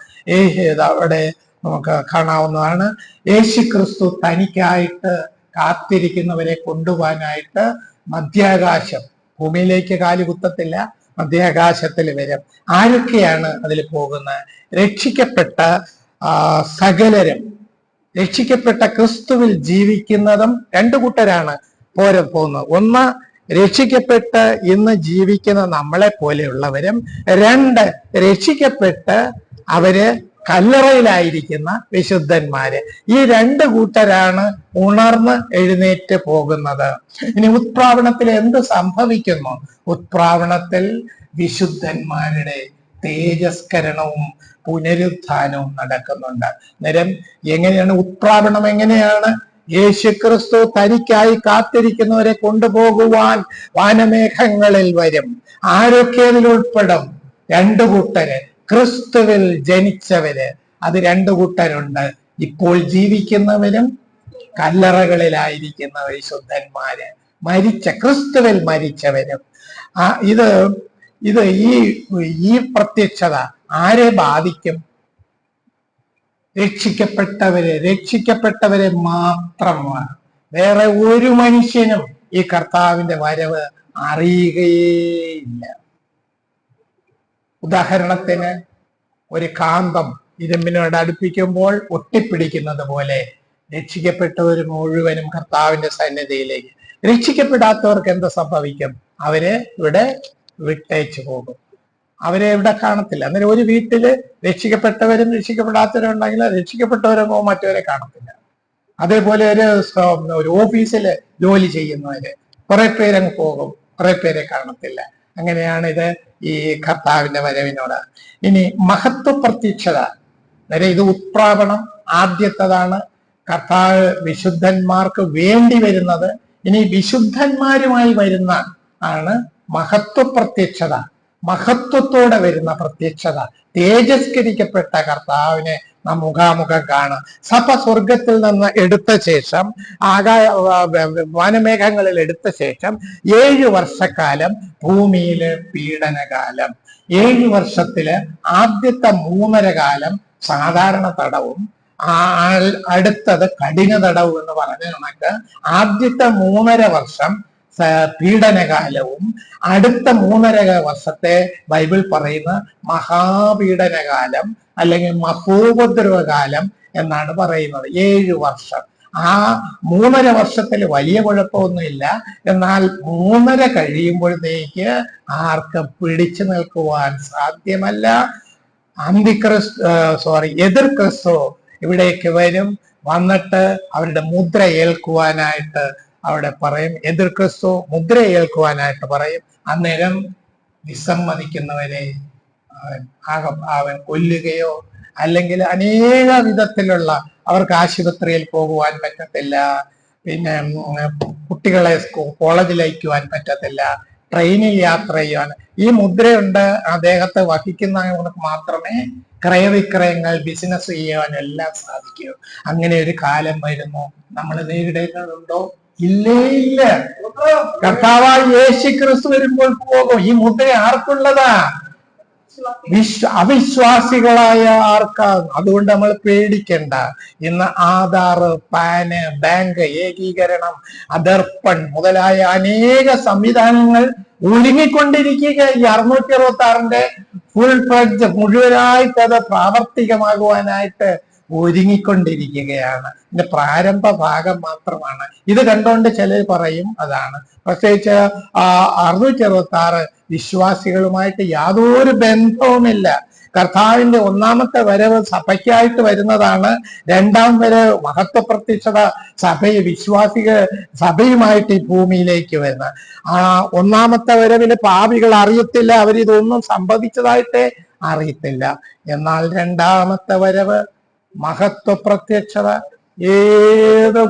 അവിടെ നമുക്ക് കാണാവുന്നതാണ്. യേശുക്രിസ്തു തനിക്കായിട്ട് കാത്തിരിക്കുന്നവരെ കൊണ്ടുപോകാനായിട്ട് മധ്യാകാശം, ഭൂമിയിലേക്ക് കാലുകുത്തത്തില്ല, മധ്യാകാശത്തിൽ വരും. ആരൊക്കെയാണ് അതിൽ പോകുന്നത്? രക്ഷിക്കപ്പെട്ട സകലരും, രക്ഷിക്കപ്പെട്ട ക്രിസ്തുവിൽ ജീവിക്കുന്നതും രണ്ടു കൂട്ടരാണ് പോകുന്നത്. ഒന്ന്, രക്ഷിക്കപ്പെട്ട് ഇന്ന് ജീവിക്കുന്ന നമ്മളെ പോലെയുള്ളവരും. രണ്ട്, രക്ഷിക്കപ്പെട്ട് അവര് കല്ലറയിലായിരിക്കുന്ന വിശുദ്ധന്മാര്. ഈ രണ്ടു കൂട്ടരാണ് ഉണർന്ന് എഴുന്നേറ്റ് പോകുന്നത്. ഇനി ഉത്പ്രാവണത്തിൽ എന്ത് സംഭവിക്കുന്നു? ഉത്പ്രാവണത്തിൽ വിശുദ്ധന്മാരുടെ തേജസ്കരണവും പുനരുത്ഥാനവും നടക്കുന്നുണ്ട്. അന്നേരം എങ്ങനെയാണ് ഉത്പ്രാവണം? എങ്ങനെയാണ്? യേശുക്രിസ്തു തനിക്കായി കാത്തിരിക്കുന്നവരെ കൊണ്ടുപോകുവാൻ വാനമേഘങ്ങളിൽ വരും. ആരൊക്കെ അതിൽ ഉൾപ്പെടും? രണ്ടു കൂട്ടര്. ക്രിസ്തുവിൽ ജനിച്ചവര്, അത് രണ്ടു കൂട്ടരുണ്ട്. ഇപ്പോൾ ജീവിക്കുന്നവരും കല്ലറകളിലായിരിക്കുന്ന വിശുദ്ധന്മാര്, ക്രിസ്തുവിൽ മരിച്ചവരും. ഇത് ഈ പ്രത്യക്ഷത ആരെ ബാധിക്കും? രക്ഷിക്കപ്പെട്ടവരെ മാത്രമാണ്. വേറെ ഒരു മനുഷ്യനും ഈ കർത്താവിന്റെ വരവ് അറിയുകയില്ല. ഉദാഹരണത്തിന്, ഒരു കാന്തം ഇരുമ്പിനോട് അടുപ്പിക്കുമ്പോൾ ഒട്ടിപ്പിടിക്കുന്നത് പോലെ രക്ഷിക്കപ്പെട്ടവർ മുഴുവനും കർത്താവിന്റെ സന്നിധിയിലേക്ക്. രക്ഷിക്കപ്പെടാത്തവർക്ക് എന്ത് സംഭവിക്കും? അവരെ ഇവിടെ വിട്ടേച്ചു പോകും. അവരെ ഇവിടെ കാണത്തില്ല. അന്നേരം ഒരു വീട്ടില് രക്ഷിക്കപ്പെട്ടവരും രക്ഷിക്കപ്പെടാത്തവരും ഉണ്ടെങ്കിൽ രക്ഷിക്കപ്പെട്ടവരും പോകും, മറ്റവരെ കാണത്തില്ല. അതേപോലെ ഒരു ഓഫീസില് ജോലി ചെയ്യുന്നവര് കുറെ പേരങ്ങ് പോകും, കുറെ പേരെ കാണത്തില്ല. അങ്ങനെയാണിത് ഈ കർത്താവിന്റെ വരവിനോട്. ഇനി മഹത്വ പ്രത്യക്ഷത. അന്നേരം ഇത് ഉത്പ്രാവണം ആദ്യത്തേതാണ്. കർത്താവ് വിശുദ്ധന്മാർക്ക് വേണ്ടി വരുന്നത്. ഇനി വിശുദ്ധന്മാരുമായി വരുന്ന ആണ് മഹത്വ പ്രത്യക്ഷത. മഹത്വത്തോടെ വരുന്ന പ്രത്യക്ഷത. തേജസ്കരിക്കപ്പെട്ട കർത്താവിനെ നാം മുഖാമുഖം കാണാം. സഭ സ്വർഗത്തിൽ നിന്ന് എടുത്ത ശേഷം, വാനമേഘങ്ങളിൽ എടുത്ത ശേഷം 7 വർഷക്കാലം ഭൂമിയില് പീഡനകാലം. 7 വർഷത്തില് ആദ്യത്തെ 3.5 കാലം സാധാരണ തടവും, അടുത്തത് കഠിന തടവും എന്ന് പറഞ്ഞ കണക്ക് ആദ്യത്തെ 3.5 വർഷം പീഡനകാലവും അടുത്ത 3.5 വർഷത്തെ ബൈബിൾ പറയുന്ന മഹാപീഡനകാലം അല്ലെങ്കിൽ മഹോപദ്രവകാലം എന്നാണ് പറയുന്നത്. 7 വർഷം. ആ 3.5 വർഷത്തിൽ വലിയ കുഴപ്പമൊന്നുമില്ല. എന്നാൽ 3.5 കഴിയുമ്പോഴത്തേക്ക് ആർക്കും പിടിച്ചു നിൽക്കുവാൻ സാധ്യമല്ല. എതിർ ക്രിസ്തു ഇവിടേക്ക് വരും. വന്നിട്ട് അവരുടെ മുദ്ര ഏൽക്കുവാനായിട്ട് അവിടെ പറയും. എതിർ ക്രിസ്തു മുദ്ര ഏൽക്കുവാനായിട്ട് പറയും. അന്നേരം വിസമ്മതിക്കുന്നവരെ അവൻ കൊല്ലുകയോ അല്ലെങ്കിൽ അനേക വിധത്തിലുള്ള, അവർക്ക് ആശുപത്രിയിൽ പോകുവാൻ പറ്റത്തില്ല, പിന്നെ കുട്ടികളെ കോളേജിൽ അയക്കുവാൻ പറ്റത്തില്ല, ട്രെയിനിൽ യാത്ര ചെയ്യുവാൻ. ഈ മുദ്രയുണ്ട് അദ്ദേഹത്തെ വഹിക്കുന്നവർക്ക് മാത്രമേ ക്രയവിക്രയങ്ങൾ, ബിസിനസ് ചെയ്യുവാൻ എല്ലാം സാധിക്കൂ. അങ്ങനെ ഒരു കാലം വരുന്നു. നമ്മൾ നേരിടേണ്ടതുണ്ടോ? ഇല്ലേ, ഇല്ല. കർത്താവായ യേശുക്രിസ്തു വരുമ്പോൾ പോകും. ഈ മുദ്ര ആർക്കുള്ളതാ? അവിശ്വാസികളായ ആർക്കാണ്. അതുകൊണ്ട് നമ്മൾ പേടിക്കണ്ട. ഇന്ന് ആധാർ, പാന്, ബാങ്ക് ഏകീകരണം, അതർപ്പൺ മുതലായ അനേക സംവിധാനങ്ങൾ ഒരുങ്ങിക്കൊണ്ടിരിക്കുക. ഈ 666 ഫുൾ ഫ്ലഡ്ജ് മുഴുവനായിട്ട് അത് പ്രാവർത്തികമാകുവാനായിട്ട് ഒരുങ്ങിക്കൊണ്ടിരിക്കുകയാണ്. ഇതിന്റെ പ്രാരംഭ ഭാഗം മാത്രമാണ്. ഇത് കണ്ടുകൊണ്ട് ചിലർ പറയും അതാണ്. പ്രത്യേകിച്ച് 666 വിശ്വാസികളുമായിട്ട് യാതൊരു ബന്ധവുമില്ല. കർത്താവിന്റെ ഒന്നാമത്തെ വരവ് സഭയ്ക്കായിട്ട് വരുന്നതാണ്. രണ്ടാം വരവ് മഹത്വ പ്രത്യക്ഷത സഭയുമായിട്ട് ഈ ഭൂമിയിലേക്ക് വരുന്നത്. ഒന്നാമത്തെ വരവില് പാപികൾ അറിയത്തില്ല, അവരിതൊന്നും സംഭവിച്ചതായിട്ട് അറിയത്തില്ല. എന്നാൽ രണ്ടാമത്തെ വരവ് മഹത്വ പ്രത്യക്ഷത ഏത്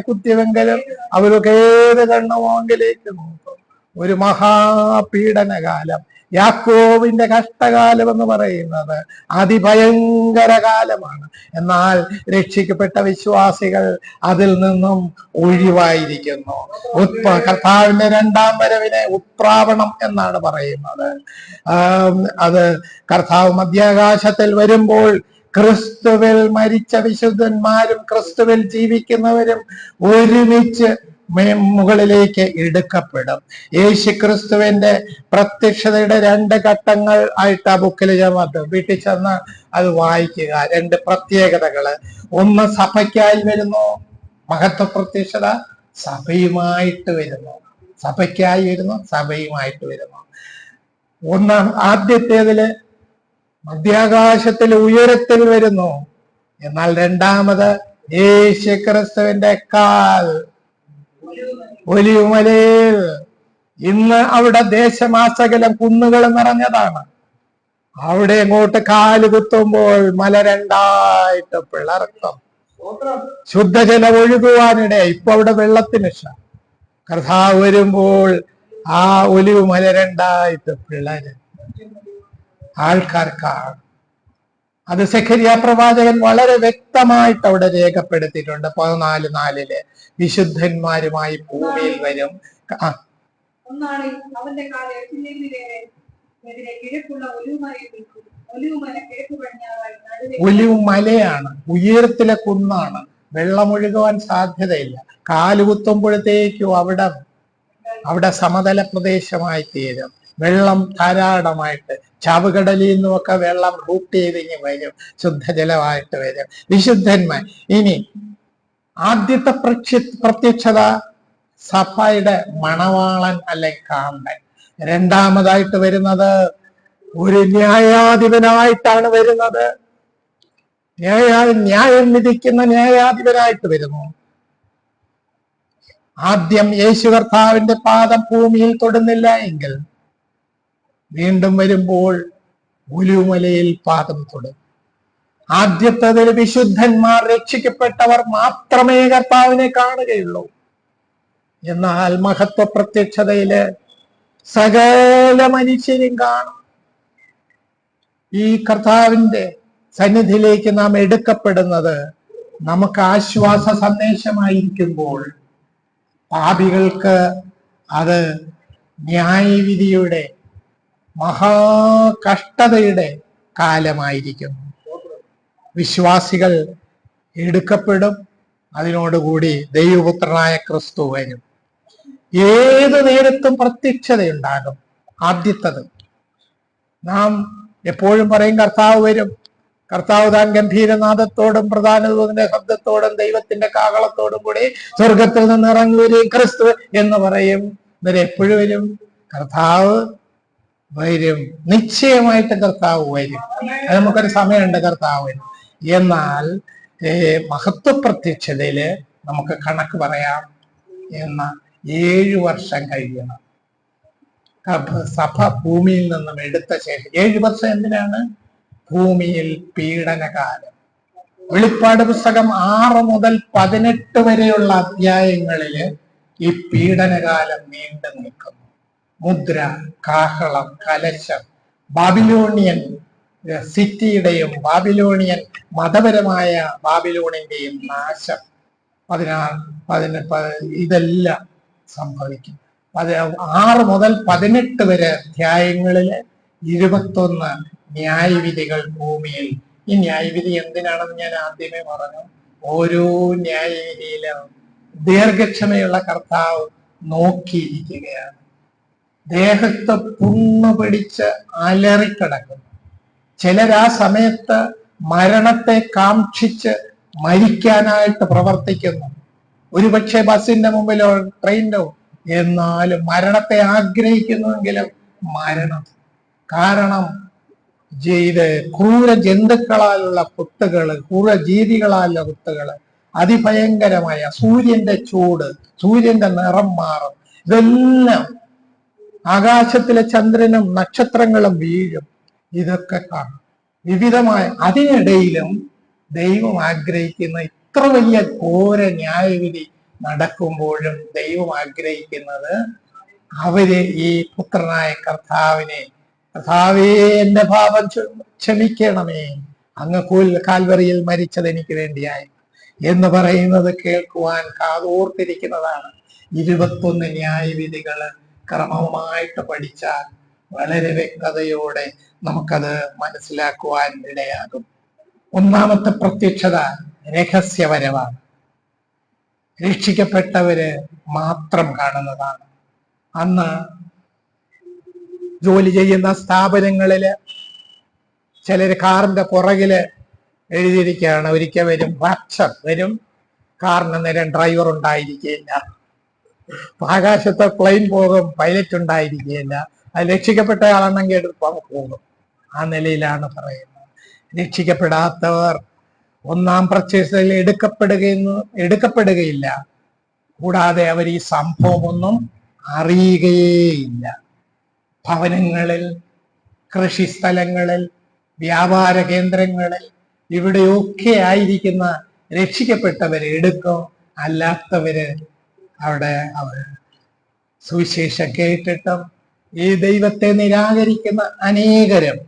കുത്തിയവെങ്കിലും അവരൊക്കെ ഏത് കണ്ണുമെങ്കിലേക്ക് നോക്കും. ഒരു മഹാപീഡനകാലം, യാക്കോബിന്റെ കഷ്ടകാലം എന്ന് പറയുന്നത് അതിഭയങ്കര കാലമാണ്. എന്നാൽ രക്ഷിക്കപ്പെട്ട വിശ്വാസികൾ അതിൽ നിന്നും ഒഴിവായിരിക്കുന്നു. കർത്താവിന്റെ രണ്ടാം വരവിനെ ഉത്പ്രാവണം എന്നാണ് പറയുന്നത്. അത് കർത്താവ് മധ്യാകാശത്തിൽ വരുമ്പോൾ ക്രിസ്തുവിൽ മരിച്ച വിശുദ്ധന്മാരും ക്രിസ്തുവിൽ ജീവിക്കുന്നവരും ഒരുമിച്ച് മുകളിലേക്ക് എടുക്കപ്പെടും. യേശുക്രിസ്തുവിന്റെ പ്രത്യക്ഷതയുടെ 2 ഘട്ടങ്ങൾ ആയിട്ട് ആ ബുക്കിൽ ഞാൻ വീട്ടിൽ ചെന്ന് അത് വായിക്കുക. 2 പ്രത്യേകതകള്. ഒന്ന് സഭയ്ക്കായി വരുന്നു, മഹത്വ പ്രത്യക്ഷത സഭയുമായിട്ട് വരുന്നു. സഭയ്ക്കായി വരുന്നു, സഭയുമായിട്ട് വരുന്നു. ആദ്യത്തേതില് മധ്യാകാശത്തിൽ ഉയരത്തിൽ വരുന്നു. എന്നാൽ രണ്ടാമത് യേശുക്രിസ്തുവിന്റെ കാൽ ഒലിവുമലയിൽ. ഇന്ന് അവിടെ ദേശമാസകലം കുന്നുകൾ നിറഞ്ഞതാണ്. അവിടെ അങ്ങോട്ട് കാല് കുത്തുമ്പോൾ മല 2ആയിട്ട് പിളർക്കും. ശുദ്ധജലം ഒഴുകുവാനിടെ. ഇപ്പൊ അവിടെ വെള്ളത്തിന് കർത്താവ് വരുമ്പോൾ ആ ഒലിവുമല 2ആയിട്ട് പിളരും. ആൾക്കാർക്കാണ് അത് സെഖര്യാ പ്രവാചകൻ വളരെ വ്യക്തമായിട്ട് അവിടെ രേഖപ്പെടുത്തിയിട്ടുണ്ട്. 14:4 വിശുദ്ധന്മാരുമായി ഭൂമിയിൽ വരും. ഒലിവുമലയാണ്, ഉയരത്തിലെ കുന്നാണ്, വെള്ളമൊഴുകുവാൻ സാധ്യതയില്ല. കാലുകുത്തുമ്പോഴത്തേക്കും അവിടെ സമതല പ്രദേശമായി തീരും. വെള്ളം ധാരാളമായിട്ട് ചാവുകടലിൽ നിന്നുമൊക്കെ വെള്ളം റൂട്ട് ചെയ്തിങ്ങ് വരും, ശുദ്ധജലമായിട്ട് വരും. വിശുദ്ധന്മാർ. ഇനി ആദ്യത്തെ പ്രത്യക്ഷത സഭയുടെ മണവാളൻ അല്ലെങ്കിൽ കാന്തൻ. രണ്ടാമതായിട്ട് വരുന്നത് ഒരു ന്യായാധിപനായിട്ടാണ് വരുന്നത്. ന്യായം വിധിക്കുന്ന ന്യായാധിപനായിട്ട് വരുന്നു. ആദ്യം യേശു കർത്താവിന്റെ പാദം ഭൂമിയിൽ തൊടുന്നില്ല എങ്കിൽ വീണ്ടും വരുമ്പോൾ ഒലിവുമലയിൽ പാദം തൊടും. ആദ്യത്തേതിൽ വിശുദ്ധന്മാർ, രക്ഷിക്കപ്പെട്ടവർ മാത്രമേ കർത്താവിനെ കാണുകയുള്ളൂ. എന്നാൽ മഹത്വ പ്രത്യക്ഷതയില് സകല മനുഷ്യരും കാണും. ഈ കർത്താവിന്റെ സന്നിധിയിലേക്ക് നാം എടുക്കപ്പെടുന്നത് നമുക്ക് ആശ്വാസ സന്ദേശമായിരിക്കുമ്പോൾ പാപികൾക്ക് അത് ന്യായവിധിയുടെ മഹാകഷ്ടതയുടെ കാലമായിരിക്കുന്നു. വിശ്വാസികൾ എടുക്കപ്പെടും. അതിനോടുകൂടി ദൈവപുത്രനായ ക്രിസ്തു വരും. ഏതു നേരത്തും പ്രത്യക്ഷതയുണ്ടാകും. ആദ്യത്തത് നാം എപ്പോഴും പറയും കർത്താവ് വരും. കർത്താവ് താൻ ഗംഭീരനാദത്തോടും പ്രധാന ദൂതന്റെ ശബ്ദത്തോടും ദൈവത്തിന്റെ കാഹളത്തോടും കൂടി സ്വർഗത്തിൽ നിന്ന് ഇറങ്ങി വരും ക്രിസ്തു എന്ന് പറയും. എന്നിട്ട് എപ്പോഴും വരും? കർത്താവ് വരും. നിശ്ചയമായിട്ട് കർത്താവ് വരും. അത് നമുക്കൊരു സമയമുണ്ട്, കർത്താവ് വരും. എന്നാൽ മഹത്വ പ്രത്യക്ഷതയില് നമുക്ക് കണക്ക് പറയാം. എന്ന 7 വർഷം കഴിയണം. സഭ ഭൂമിയിൽ നിന്നും എടുത്ത ശേഷം 7 വർഷം എന്തിനാണ്? ഭൂമിയിൽ പീഡനകാലം. വെളിപ്പാട് പുസ്തകം 6 മുതൽ 18 വരെയുള്ള അധ്യായങ്ങളില് ഈ പീഡനകാലം നീണ്ടു നിൽക്കുന്നു. മുദ്ര, കാഹളം, കലശം, ബാബിലോണിയൻ സിറ്റിയുടെയും ബാബിലോണിയൻ മതപരമായ ബാബിലോണിന്റെയും നാശം, 18 ഇതെല്ലാം സംഭവിക്കും. 6 മുതൽ 18 വരെ അധ്യായങ്ങളില് 21 ന്യായവിധികൾ ഭൂമിയിൽ. ഈ ന്യായവിധി എന്തിനാണെന്ന് ഞാൻ ആദ്യമേ പറഞ്ഞു. ഓരോ ന്യായവിധിയിലും ദീർഘക്ഷമയുള്ള കർത്താവ് നോക്കിയിരിക്കുകയാണ്. ദേഹത്ത് പുണ്ണ് പിടിച്ച് അലറിക്കിടക്കുന്നു. ചിലരാ സമയത്ത് മരണത്തെ കാക്ഷിച്ച് മരിക്കാനായിട്ട് പ്രവർത്തിക്കുന്നു. ഒരുപക്ഷെ ബസിന്റെ മുമ്പിലോ ട്രെയിനിലോ, എന്നാലും മരണത്തെ ആഗ്രഹിക്കുന്നുവെങ്കിലും മരണം. കാരണം ക്രൂര ജന്തുക്കളാലുള്ള കുത്തുകള്, ക്രൂര ജീവികളാലുള്ള കുത്തുകള്, അതിഭയങ്കരമായ സൂര്യന്റെ ചൂട്, സൂര്യന്റെ നിറം മാറും. ഇതെല്ലാം ആകാശത്തിലെ ചന്ദ്രനും നക്ഷത്രങ്ങളും വീഴും. ഇതൊക്കെ കാണും വിവിധമായ. അതിനിടയിലും ദൈവം ആഗ്രഹിക്കുന്ന ഇത്ര വലിയ ഘോര ന്യായവിധി നടക്കുമ്പോഴും ദൈവം ആഗ്രഹിക്കുന്നത് അവര് ഈ പുത്രനായ കർത്താവിനെ, കർത്താവേ എന്റെ പാപം ക്ഷമിക്കണമേ, അങ്ങ് കാൽവറിയിൽ മരിച്ചത് എനിക്ക് വേണ്ടിയായി എന്ന് പറയുന്നത് കേൾക്കുവാൻ കാതോർത്തിരിക്കുന്നതാണ്. 21 ന്യായവിധികള് ക്രമമായിട്ട് പഠിച്ചാൽ വളരെ വ്യക്തതയോടെ നമുക്കത് മനസ്സിലാക്കുവാൻ ഇടയാകും. ഒന്നാമത്തെ പ്രത്യക്ഷത രഹസ്യപരമാണ്. രക്ഷിക്കപ്പെട്ടവര് മാത്രം കാണുന്നതാണ്. അന്ന് ജോലി ചെയ്യുന്ന സ്ഥാപനങ്ങളില് ചിലര് കാറിന്റെ പുറകില് എഴുതിയിരിക്കുകയാണ്, ഒരിക്കൽ വരും റാപ്ചർ വരും, കാറിന് നേരം ഡ്രൈവർ ഉണ്ടായിരിക്കുകയില്ല, ആകാശത്ത് പ്ലെയിൻ പോകും, പൈലറ്റ് ഉണ്ടായിരിക്കുകയില്ല, അത് രക്ഷിക്കപ്പെട്ടയാളെന്നെങ്കിൽ എടുത്ത് പോകും. ആ നിലയിലാണ് പറയുന്നത്. രക്ഷിക്കപ്പെടാത്തവർ ഒന്നാം പർച്ചേസിൽ എടുക്കപ്പെടുകയില്ല. കൂടാതെ അവർ ഈ സംഭവമൊന്നും അറിയുകയേയില്ല. ഭവനങ്ങളിൽ, കൃഷിസ്ഥലങ്ങളിൽ, വ്യാപാര കേന്ദ്രങ്ങളിൽ, ഇവിടെയൊക്കെ ആയിരിക്കുന്ന രക്ഷിക്കപ്പെട്ടവര് എടുക്കും, അല്ലാത്തവര് അവിടെ സുവിശേഷം കേട്ടിട്ടും ഈ ദൈവത്തെ നിരാകരിക്കുന്ന അനേകരും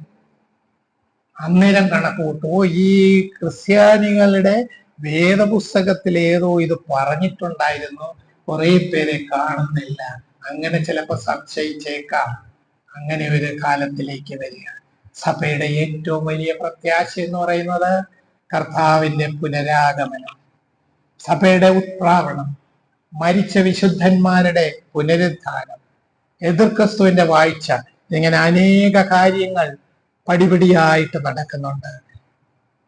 അന്നേരം കണക്ക് കൂട്ടുമോ, ഈ ക്രിസ്ത്യാനികളുടെ വേദപുസ്തകത്തിൽ ഏതോ ഇത് പറഞ്ഞിട്ടുണ്ടായിരുന്നു, കുറെ പേരെ കാണുന്നില്ല. അങ്ങനെ ചിലപ്പോൾ സംശയിച്ചേക്കാം. അങ്ങനെ ഒരു കാലത്തിലേക്ക് വരിക. സഭയുടെ ഏറ്റവും വലിയ പ്രത്യാശ എന്ന് പറയുന്നത് കർത്താവിന്റെ പുനരാഗമനം, സഭയുടെ ഉത്പ്രാവണം, മരിച്ച വിശുദ്ധന്മാരുടെ പുനരുദ്ധാനം, എതിർക്രിസ്തുവിന്റെ വാഴ്ച, ഇങ്ങനെ അനേക കാര്യങ്ങൾ പടിപടിയായിട്ട് നടക്കുന്നുണ്ട്.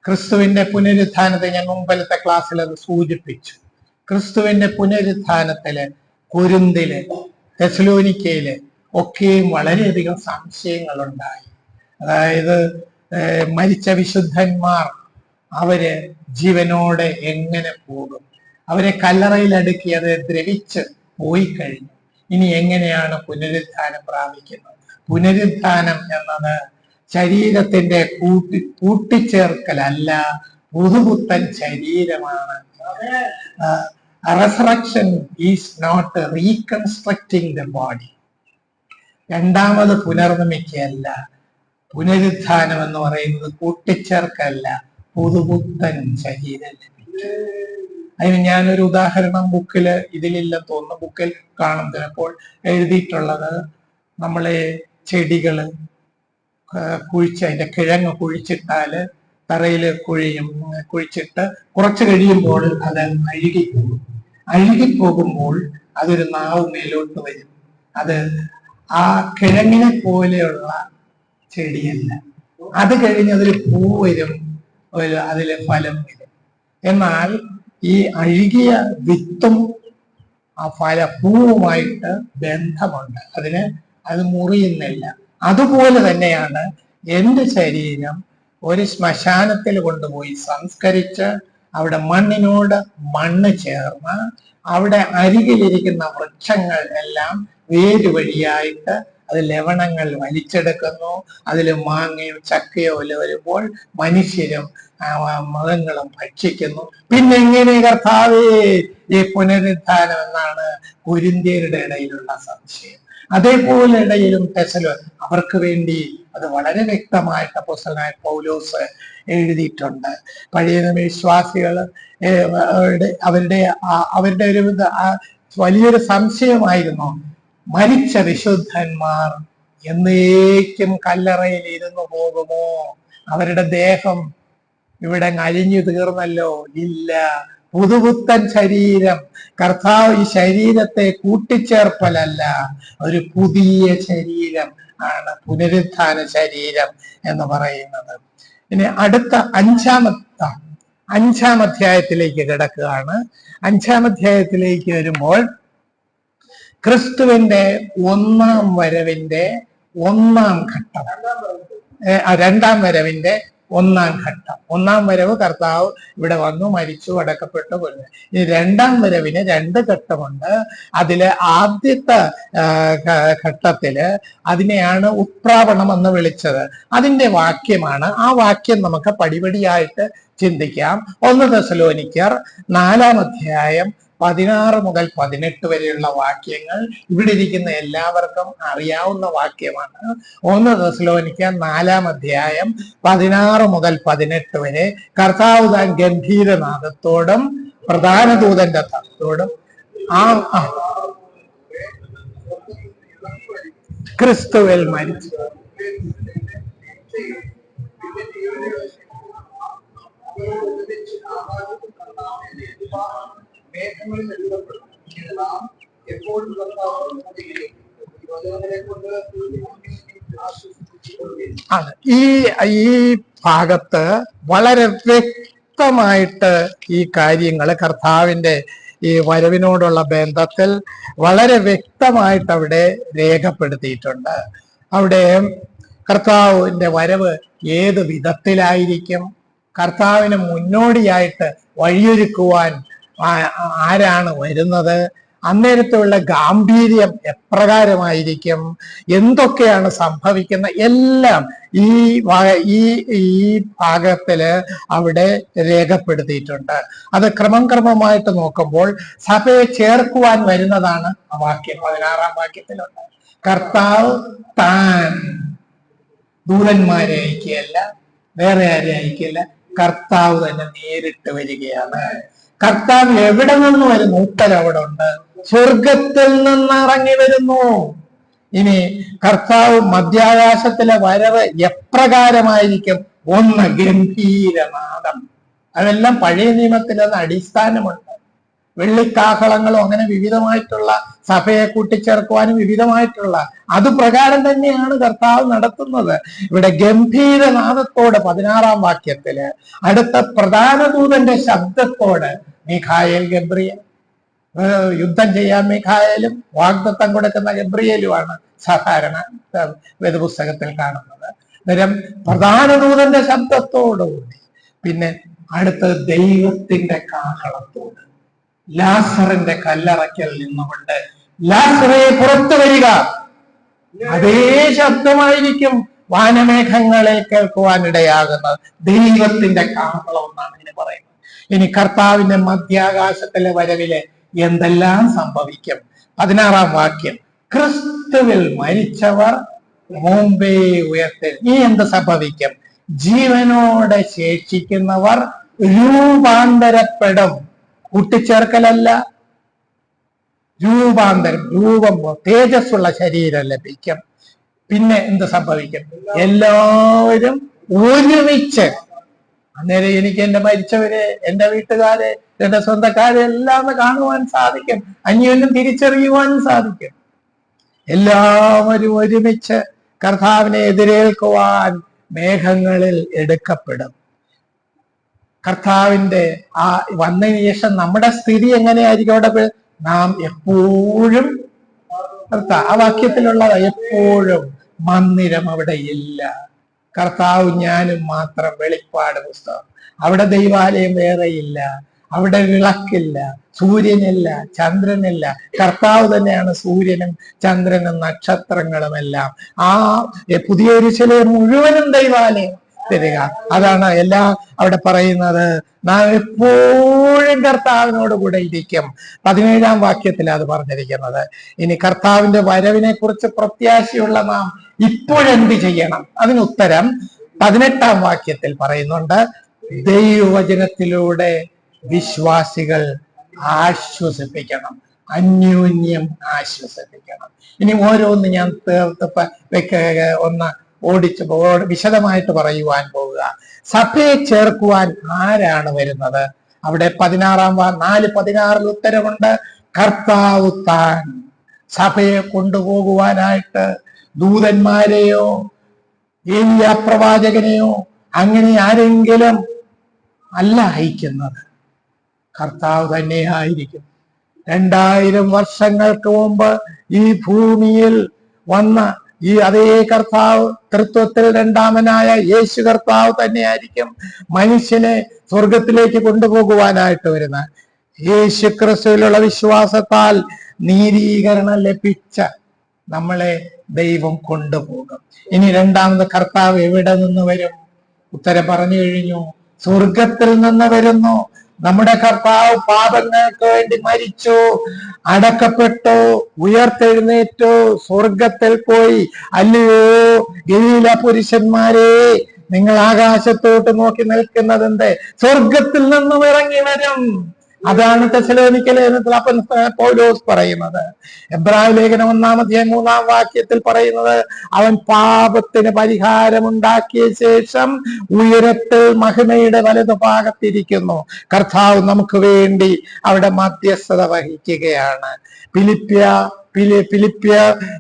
ക്രിസ്തുവിന്റെ പുനരുത്ഥാനത്തെ ഞാൻ മുമ്പലത്തെ ക്ലാസ്സിൽ അത് സൂചിപ്പിച്ചു. ക്രിസ്തുവിന്റെ പുനരുത്ഥാനത്തില് കൊരിന്തില്, തെസലോനിക്കയില് ഒക്കെയും വളരെയധികം സംശയങ്ങളുണ്ടായി. അതായത് മരിച്ച വിശുദ്ധന്മാർ അവര് ജീവനോടെ എങ്ങനെ പോകും, അവരെ കല്ലറയിൽ അടുക്കി അത് ദ്രവിച്ച് പോയി കഴിഞ്ഞു, ഇനി എങ്ങനെയാണ് പുനരുത്ഥാനം പ്രാപിക്കുന്നത്? പുനരുത്ഥാനം എന്നത് ശരീരത്തിന്റെ കൂട്ടിച്ചേർക്കലല്ല, പുതുപുത്തൻ ശരീരമാണ്. Resurrection is not reconstructing the body. രണ്ടാമത് പുനർനിർമ്മിക്കുകയല്ല. പുനരുത്ഥാനം എന്ന് പറയുന്നത് കൂട്ടിച്ചേർക്കല്ല, പുതുപുത്തൻ ശരീരം ലഭിക്കും. അതിന് ഞാനൊരു ഉദാഹരണം ബുക്കില്, ഇതിലില്ലെന്ന് തോന്നുന്നു, ബുക്കിൽ കാണും ചിലപ്പോൾ എഴുതിയിട്ടുള്ളത്, നമ്മളെ ചെടികള് കുഴിച്ച് അതിന്റെ കിഴങ്ങ് കുഴിച്ചിട്ടാല് തറയിൽ കുഴിച്ചിട്ട് കുറച്ച് കഴിയുമ്പോൾ അത് അഴുകിപ്പോകുമ്പോൾ അതൊരു നാവ് മേലോട്ട് വരും. അത് ആ കിഴങ്ങിനെ പോലെയുള്ള ചെടിയല്ല. അത് കഴിഞ്ഞ് അതിൽ പൂ വരും, അതില് ഫലം വരും. എന്നാൽ ഈ അഴുകിയ വിത്തും ആ പൂവുമായിട്ട് ബന്ധമുണ്ട്, അത് മുറിയുന്നില്ല. അതുപോലെ തന്നെയാണ് എന്റെ ശരീരം ഒരു ശ്മശാനത്തിൽ കൊണ്ടുപോയി സംസ്കരിച്ച് അവിടെ മണ്ണിനോട് മണ്ണ് ചേർന്ന് അവിടെ അരികിലിരിക്കുന്ന വൃക്ഷങ്ങൾ എല്ലാം വേരുവഴിയായിട്ട് അത് ലവണങ്ങൾ വലിച്ചെടുക്കുന്നു. അതിൽ മാങ്ങയോ ചക്കയോ വരുമ്പോൾ മനുഷ്യരും മൃഗങ്ങളും ഭക്ഷിക്കുന്നു. പിന്നെ എങ്ങനെ കർത്താവേ ഈ പുനരുത്ഥാനം എന്നാണ് കൊരിന്ത്യരുടെ ഇടയിലുള്ള സംശയം. അതേപോലെ ഇടയിലും തെസലോ അവർക്ക് വേണ്ടി അത് വളരെ വ്യക്തമായിട്ട് അപ്പോസ്തലനായ പൗലോസ് എഴുതിയിട്ടുണ്ട്. പഴയ വിശ്വാസികൾ അവരുടെ ഒരു വലിയൊരു സംശയമായിരുന്നു, മരിച്ച വിശുദ്ധന്മാർ എന്നേക്കും കല്ലറയിൽ ഇരുന്നു പോകുമോ? അവരുടെ ദേഹം ഇവിടെ അഴിഞ്ഞു തീർന്നല്ലോ. ഇല്ല, പുതുപുത്തൻ ശരീരം. കർത്താവ് ഈ ശരീരത്തെ കൂട്ടിച്ചേർപ്പലല്ല, ഒരു പുതിയ ശരീരം ആണ് പുനരുത്ഥാന ശരീരം എന്ന് പറയുന്നത്. ഇനി അടുത്ത അഞ്ചാം അധ്യായത്തിലേക്ക് കിടക്കുകയാണ്. 5-ാം അധ്യായത്തിലേക്ക് വരുമ്പോൾ ക്രിസ്തുവിന്റെ ഒന്നാം വരവിന്റെ ഒന്നാം ഘട്ടം, 2-ാം വരവിന്റെ ഒന്നാം ഘട്ടം. ഒന്നാം വരവ് കർത്താവ് ഇവിടെ വന്നു, മരിച്ചു, അടക്കപ്പെട്ടു, കൊല്ലുന്നു. ഇനി 2-ാം വരവിന് 2 ഘട്ടമുണ്ട്. അതില് ആദ്യത്തെ ഘട്ടത്തില് അതിനെയാണ് ഉത്പ്രാവണം എന്ന് വിളിച്ചത്. അതിന്റെ വാക്യമാണ്. ആ വാക്യം നമുക്ക് പടിപടിയായിട്ട് ചിന്തിക്കാം. 1 തെസലോനിക്കർ 4-ാം അധ്യായം 16 മുതൽ 18 വരെയുള്ള വാക്യങ്ങൾ ഇവിടെ ഇരിക്കുന്ന എല്ലാവർക്കും അറിയാവുന്ന വാക്യമാണ്. 1 തെസലോനിക്കർ 4-ാം അധ്യായം 16 മുതൽ 18 വരെ കർത്താവ് താൻ ഗംഭീരനാദത്തോടും പ്രധാന ദൂതന്റെ തത്തോടും ക്രിസ്തുവിൽ മരിച്ചു മേഘങ്ങൾ കാര്യങ്ങളിൽ എഴുതപ്പെടും. ഇങ്ങനെ നാം എപ്പോഴും കർത്താവിനോട് കൂടിയിരിക്കും. ഈ വചനങ്ങളെ കൊണ്ട് ആശ്വസിപ്പിച്ചുകൊള്ളുകയും. ആണ് ഈ ഭാഗത്ത് വളരെ വ്യക്തമായിട്ട് ഈ കാര്യങ്ങൾ കർത്താവിന്റെ ഈ വരവിനോടുള്ള ബന്ധത്തിൽ വളരെ വ്യക്തമായിട്ട് അവിടെ രേഖപ്പെടുത്തിയിട്ടുണ്ട്. അവിടെ കർത്താവിന്റെ വരവ് ഏത് വിധത്തിലായിരിക്കും, കർത്താവിന് മുന്നോടിയായിട്ട് വഴിയൊരുക്കുവാൻ ആരാണ് വരുന്നത്, അന്നേരത്തുള്ള ഗാംഭീര്യം എപ്രകാരമായിരിക്കും, എന്തൊക്കെയാണ് സംഭവിക്കുന്നത്, എല്ലാം ഈ ഭാഗത്തില് അവിടെ രേഖപ്പെടുത്തിയിട്ടുണ്ട്. അത് ക്രമമായിട്ട് നോക്കുമ്പോൾ സഭയെ ചേർക്കുവാൻ വരുന്നതാണ് ആ വാക്യം. 16-ാം വാക്യത്തിലുണ്ട്. കർത്താവ് താൻ ദൂതന്മാരെ അയക്കുകയല്ല, വേറെ ആരെ അയക്കുകയല്ല, കർത്താവ് തന്നെ നേരിട്ട് വരികയാണ്. കർത്താവ് എവിടെ നിന്ന് വരുന്നു? ഉത്തരം അവിടെ ഉണ്ട്. സ്വർഗത്തിൽ നിന്ന് ഇറങ്ങി വരുന്നു. ഇനി കർത്താവ് മധ്യാകാശത്തിലെ വരവ് എപ്രകാരമായിരിക്കും? ഒന്ന്, ഗംഭീരനാദം. അതെല്ലാം പഴയ നിയമത്തിൽ അത് അടിസ്ഥാനമുണ്ട്. വെള്ളിക്കാഹളങ്ങളും അങ്ങനെ വിവിധമായിട്ടുള്ള സഭയെ കൂട്ടിച്ചേർക്കുവാനും വിവിധമായിട്ടുള്ള അത് പ്രകാരം തന്നെയാണ് കർത്താവ് നടത്തുന്നത്. ഇവിടെ ഗംഭീരനാദത്തോട് 16-ാം വാക്യത്തില് അടുത്ത പ്രധാന ദൂതന്റെ ശബ്ദത്തോട് മിഖായേൽ ഗബ്രിയേൽ, യുദ്ധം ചെയ്യാൻ മിഖായേലും വാഗ്ദത്തം കൊടുക്കുന്ന ഗബ്രിയേലുമാണ് സാധാരണ വേദപുസ്തകത്തിൽ കാണുന്നത്. അന്നേരം പ്രധാന ദൂതന്റെ ശബ്ദത്തോടുകൂടി, പിന്നെ അടുത്തത് ദൈവത്തിന്റെ കാഹളത്തോട്, ലാസറിന്റെ കല്ലറയ്ക്കൽ നിന്നുകൊണ്ട് ലാസറേ പുറത്തു വരിക, അതേ ശബ്ദമായിരിക്കും വാനമേഘങ്ങളെ കേൾക്കുവാനിടയാകുന്നത്. ദൈവത്തിന്റെ കാഹളം എന്നാണ് ഇതിന് പറയുന്നത്. ഇനി കർത്താവിന്റെ മധ്യാകാശത്തിലെ വരവിലെ എന്തെല്ലാം സംഭവിക്കും? 16-ാം വാക്യം, ക്രിസ്തുവിൽ മരിച്ചവർ മുമ്പേ ഉയർത്തി. ഇനി എന്ത് സംഭവിക്കും? ജീവനോടെ ശേഷിക്കുന്നവർ രൂപാന്തരപ്പെടും. കൂട്ടിച്ചേർക്കലല്ല, രൂപാന്തരം, രൂപം, തേജസ്സുള്ള ശരീരം ലഭിക്കും. പിന്നെ എന്ത് സംഭവിക്കും? എല്ലാവരും ഒരുമിച്ച്, അന്നേരം എനിക്ക് എന്റെ മരിച്ചവരെ, എന്റെ വീട്ടുകാരെ, എന്റെ സ്വന്തക്കാരെ എല്ലാം കാണുവാൻ സാധിക്കും, അന്യോന്യം തിരിച്ചറിയുവാനും സാധിക്കും. എല്ലാവരും ഒരുമിച്ച് കർത്താവിനെ എതിരേൽക്കുവാൻ മേഘങ്ങളിൽ എടുക്കപ്പെടും. കർത്താവിന്റെ ആ വന്നതിന് ശേഷം നമ്മുടെ സ്ഥിതി എങ്ങനെയായിരിക്കും? അവിടെ നാം എപ്പോഴും, ആ വാക്യത്തിലുള്ളത്, എപ്പോഴും മന്ദിരം അവിടെ ഇല്ല. കർത്താവ് ഞാനും മാത്രം. വെളിപ്പാട് പുസ്തകം. അവിടെ ദൈവാലയം വേറെയില്ല, അവിടെ വിളക്കില്ല, സൂര്യനില്ല, ചന്ദ്രനില്ല. കർത്താവ് തന്നെയാണ് സൂര്യനും ചന്ദ്രനും നക്ഷത്രങ്ങളും എല്ലാം. ആ പുതിയ യെരൂശലേം മുഴുവനും ദൈവാലയം തരിക. അതാണ് എല്ലാം അവിടെ പറയുന്നത്. നാം എപ്പോഴും കർത്താവിനോട് കൂടെ ഇരിക്കും. 17-ാം വാക്യത്തിൽ അത് പറഞ്ഞിരിക്കുന്നത്. ഇനി കർത്താവിന്റെ വരവിനെ കുറിച്ച് പ്രത്യാശയുള്ള നാം ഇപ്പോഴെന്ത് ചെയ്യണം? അതിനുത്തരം 18-ാം വാക്യത്തിൽ പറയുന്നുണ്ട്. ദൈവവചനത്തിലൂടെ വിശ്വാസികൾ ആശ്വസിപ്പിക്കണം, അന്യോന്യം ആശ്വസിപ്പിക്കണം. ഇനി ഓരോന്ന് ഞാൻ ഒന്ന് വിശദമായിട്ട് പറയുവാൻ പോവുക. സഭയെ ചേർക്കുവാൻ ആരാണ് വരുന്നത്? അവിടെ 4:16 ഉത്തരവുണ്ട്. കർത്താവ് താൻ സഭയെ കൊണ്ടുപോകുവാനായിട്ട് ദൂതന്മാരെയോ ഏലിയാ പ്രവാചകനെയോ അങ്ങനെ ആരെങ്കിലും അല്ല അയക്കുന്നത്, കർത്താവ് തന്നെയായിരിക്കും. 2000 വർഷങ്ങൾക്ക് മുമ്പ് ഈ ഭൂമിയിൽ വന്ന ഈ അതേ കർത്താവ്, തൃത്വത്തിൽ രണ്ടാമനായ യേശു കർത്താവ് തന്നെയായിരിക്കും മനുഷ്യനെ സ്വർഗത്തിലേക്ക് കൊണ്ടുപോകുവാനായിട്ട് വരുന്ന. യേശു ക്രിസ്തുവിലുള്ള വിശ്വാസത്താൽ നീതീകരണം ലഭിച്ച നമ്മളെ ദൈവം കൊണ്ടുപോകും. ഇനി രണ്ടാമത് കർത്താവ് എവിടെ നിന്ന് വരും? ഉത്തരം പറഞ്ഞു കഴിഞ്ഞു. സ്വർഗത്തിൽ നിന്ന് വരുന്നു. നമ്മുടെ കർത്താവ് പാപങ്ങൾക്ക് വേണ്ടി മരിച്ചു, അടക്കപ്പെട്ടു, ഉയർത്തെഴുന്നേറ്റു, സ്വർഗത്തിൽ പോയി. അല്ലയോ ഗലീല പുരുഷന്മാരെ, നിങ്ങൾ ആകാശത്തോട്ട് നോക്കി നിൽക്കുന്നത് എന്ത്? സ്വർഗത്തിൽ നിന്നും ഇറങ്ങി വരും. അതാണ് തെസ്സലോനിക്ക ലേഖനത്തിൽ അപ്പൻ പൗലോസ് പറയുന്നത്. എബ്രായ ലേഖനം 1-3 പറയുന്നത്, അവൻ പാപത്തിന് പരിഹാരമുണ്ടാക്കിയ ശേഷം ഉയരത്തിൽ മഹിമയുടെ വലതുഭാഗത്തിരിക്കുന്നു. കർത്താവ് നമുക്ക് വേണ്ടി അവിടെ മധ്യസ്ഥത വഹിക്കുകയാണ്. ഫിലിപ്പിയ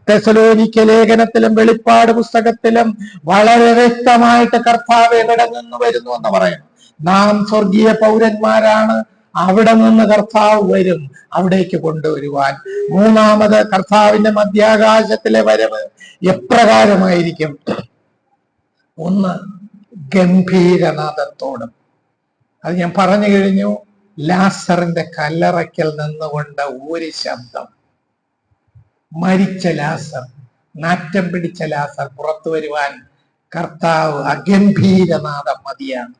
തെസ്സലോനിക്ക ലേഖനത്തിലും വെളിപ്പാട് പുസ്തകത്തിലും വളരെ വ്യക്തമായിട്ട് കർത്താവ് എവിടെ നിന്ന് വരുന്നു എന്ന് പറയുന്നു. നാം സ്വർഗീയ പൗരന്മാരാണ്, അവിടെ നിന്ന് കർത്താവ് വരും അവിടേക്ക് കൊണ്ടുവരുവാൻ. മൂന്നാമത് കർത്താവിന്റെ മധ്യാകാശത്തിലെ വരവ് എപ്രകാരമായിരിക്കും? ഒന്ന്, ഗംഭീരനാദത്തോടും. അത് ഞാൻ പറഞ്ഞു കഴിഞ്ഞു. ലാസറിന്റെ കല്ലറയ്ക്കൽ നിന്നുകൊണ്ട് ഒരു ശബ്ദം, മരിച്ച ലാസർ, നാറ്റം പിടിച്ച ലാസർ പുറത്തു വരുവാൻ കർത്താവ് അഗംഭീരനാദം മതിയാണ്.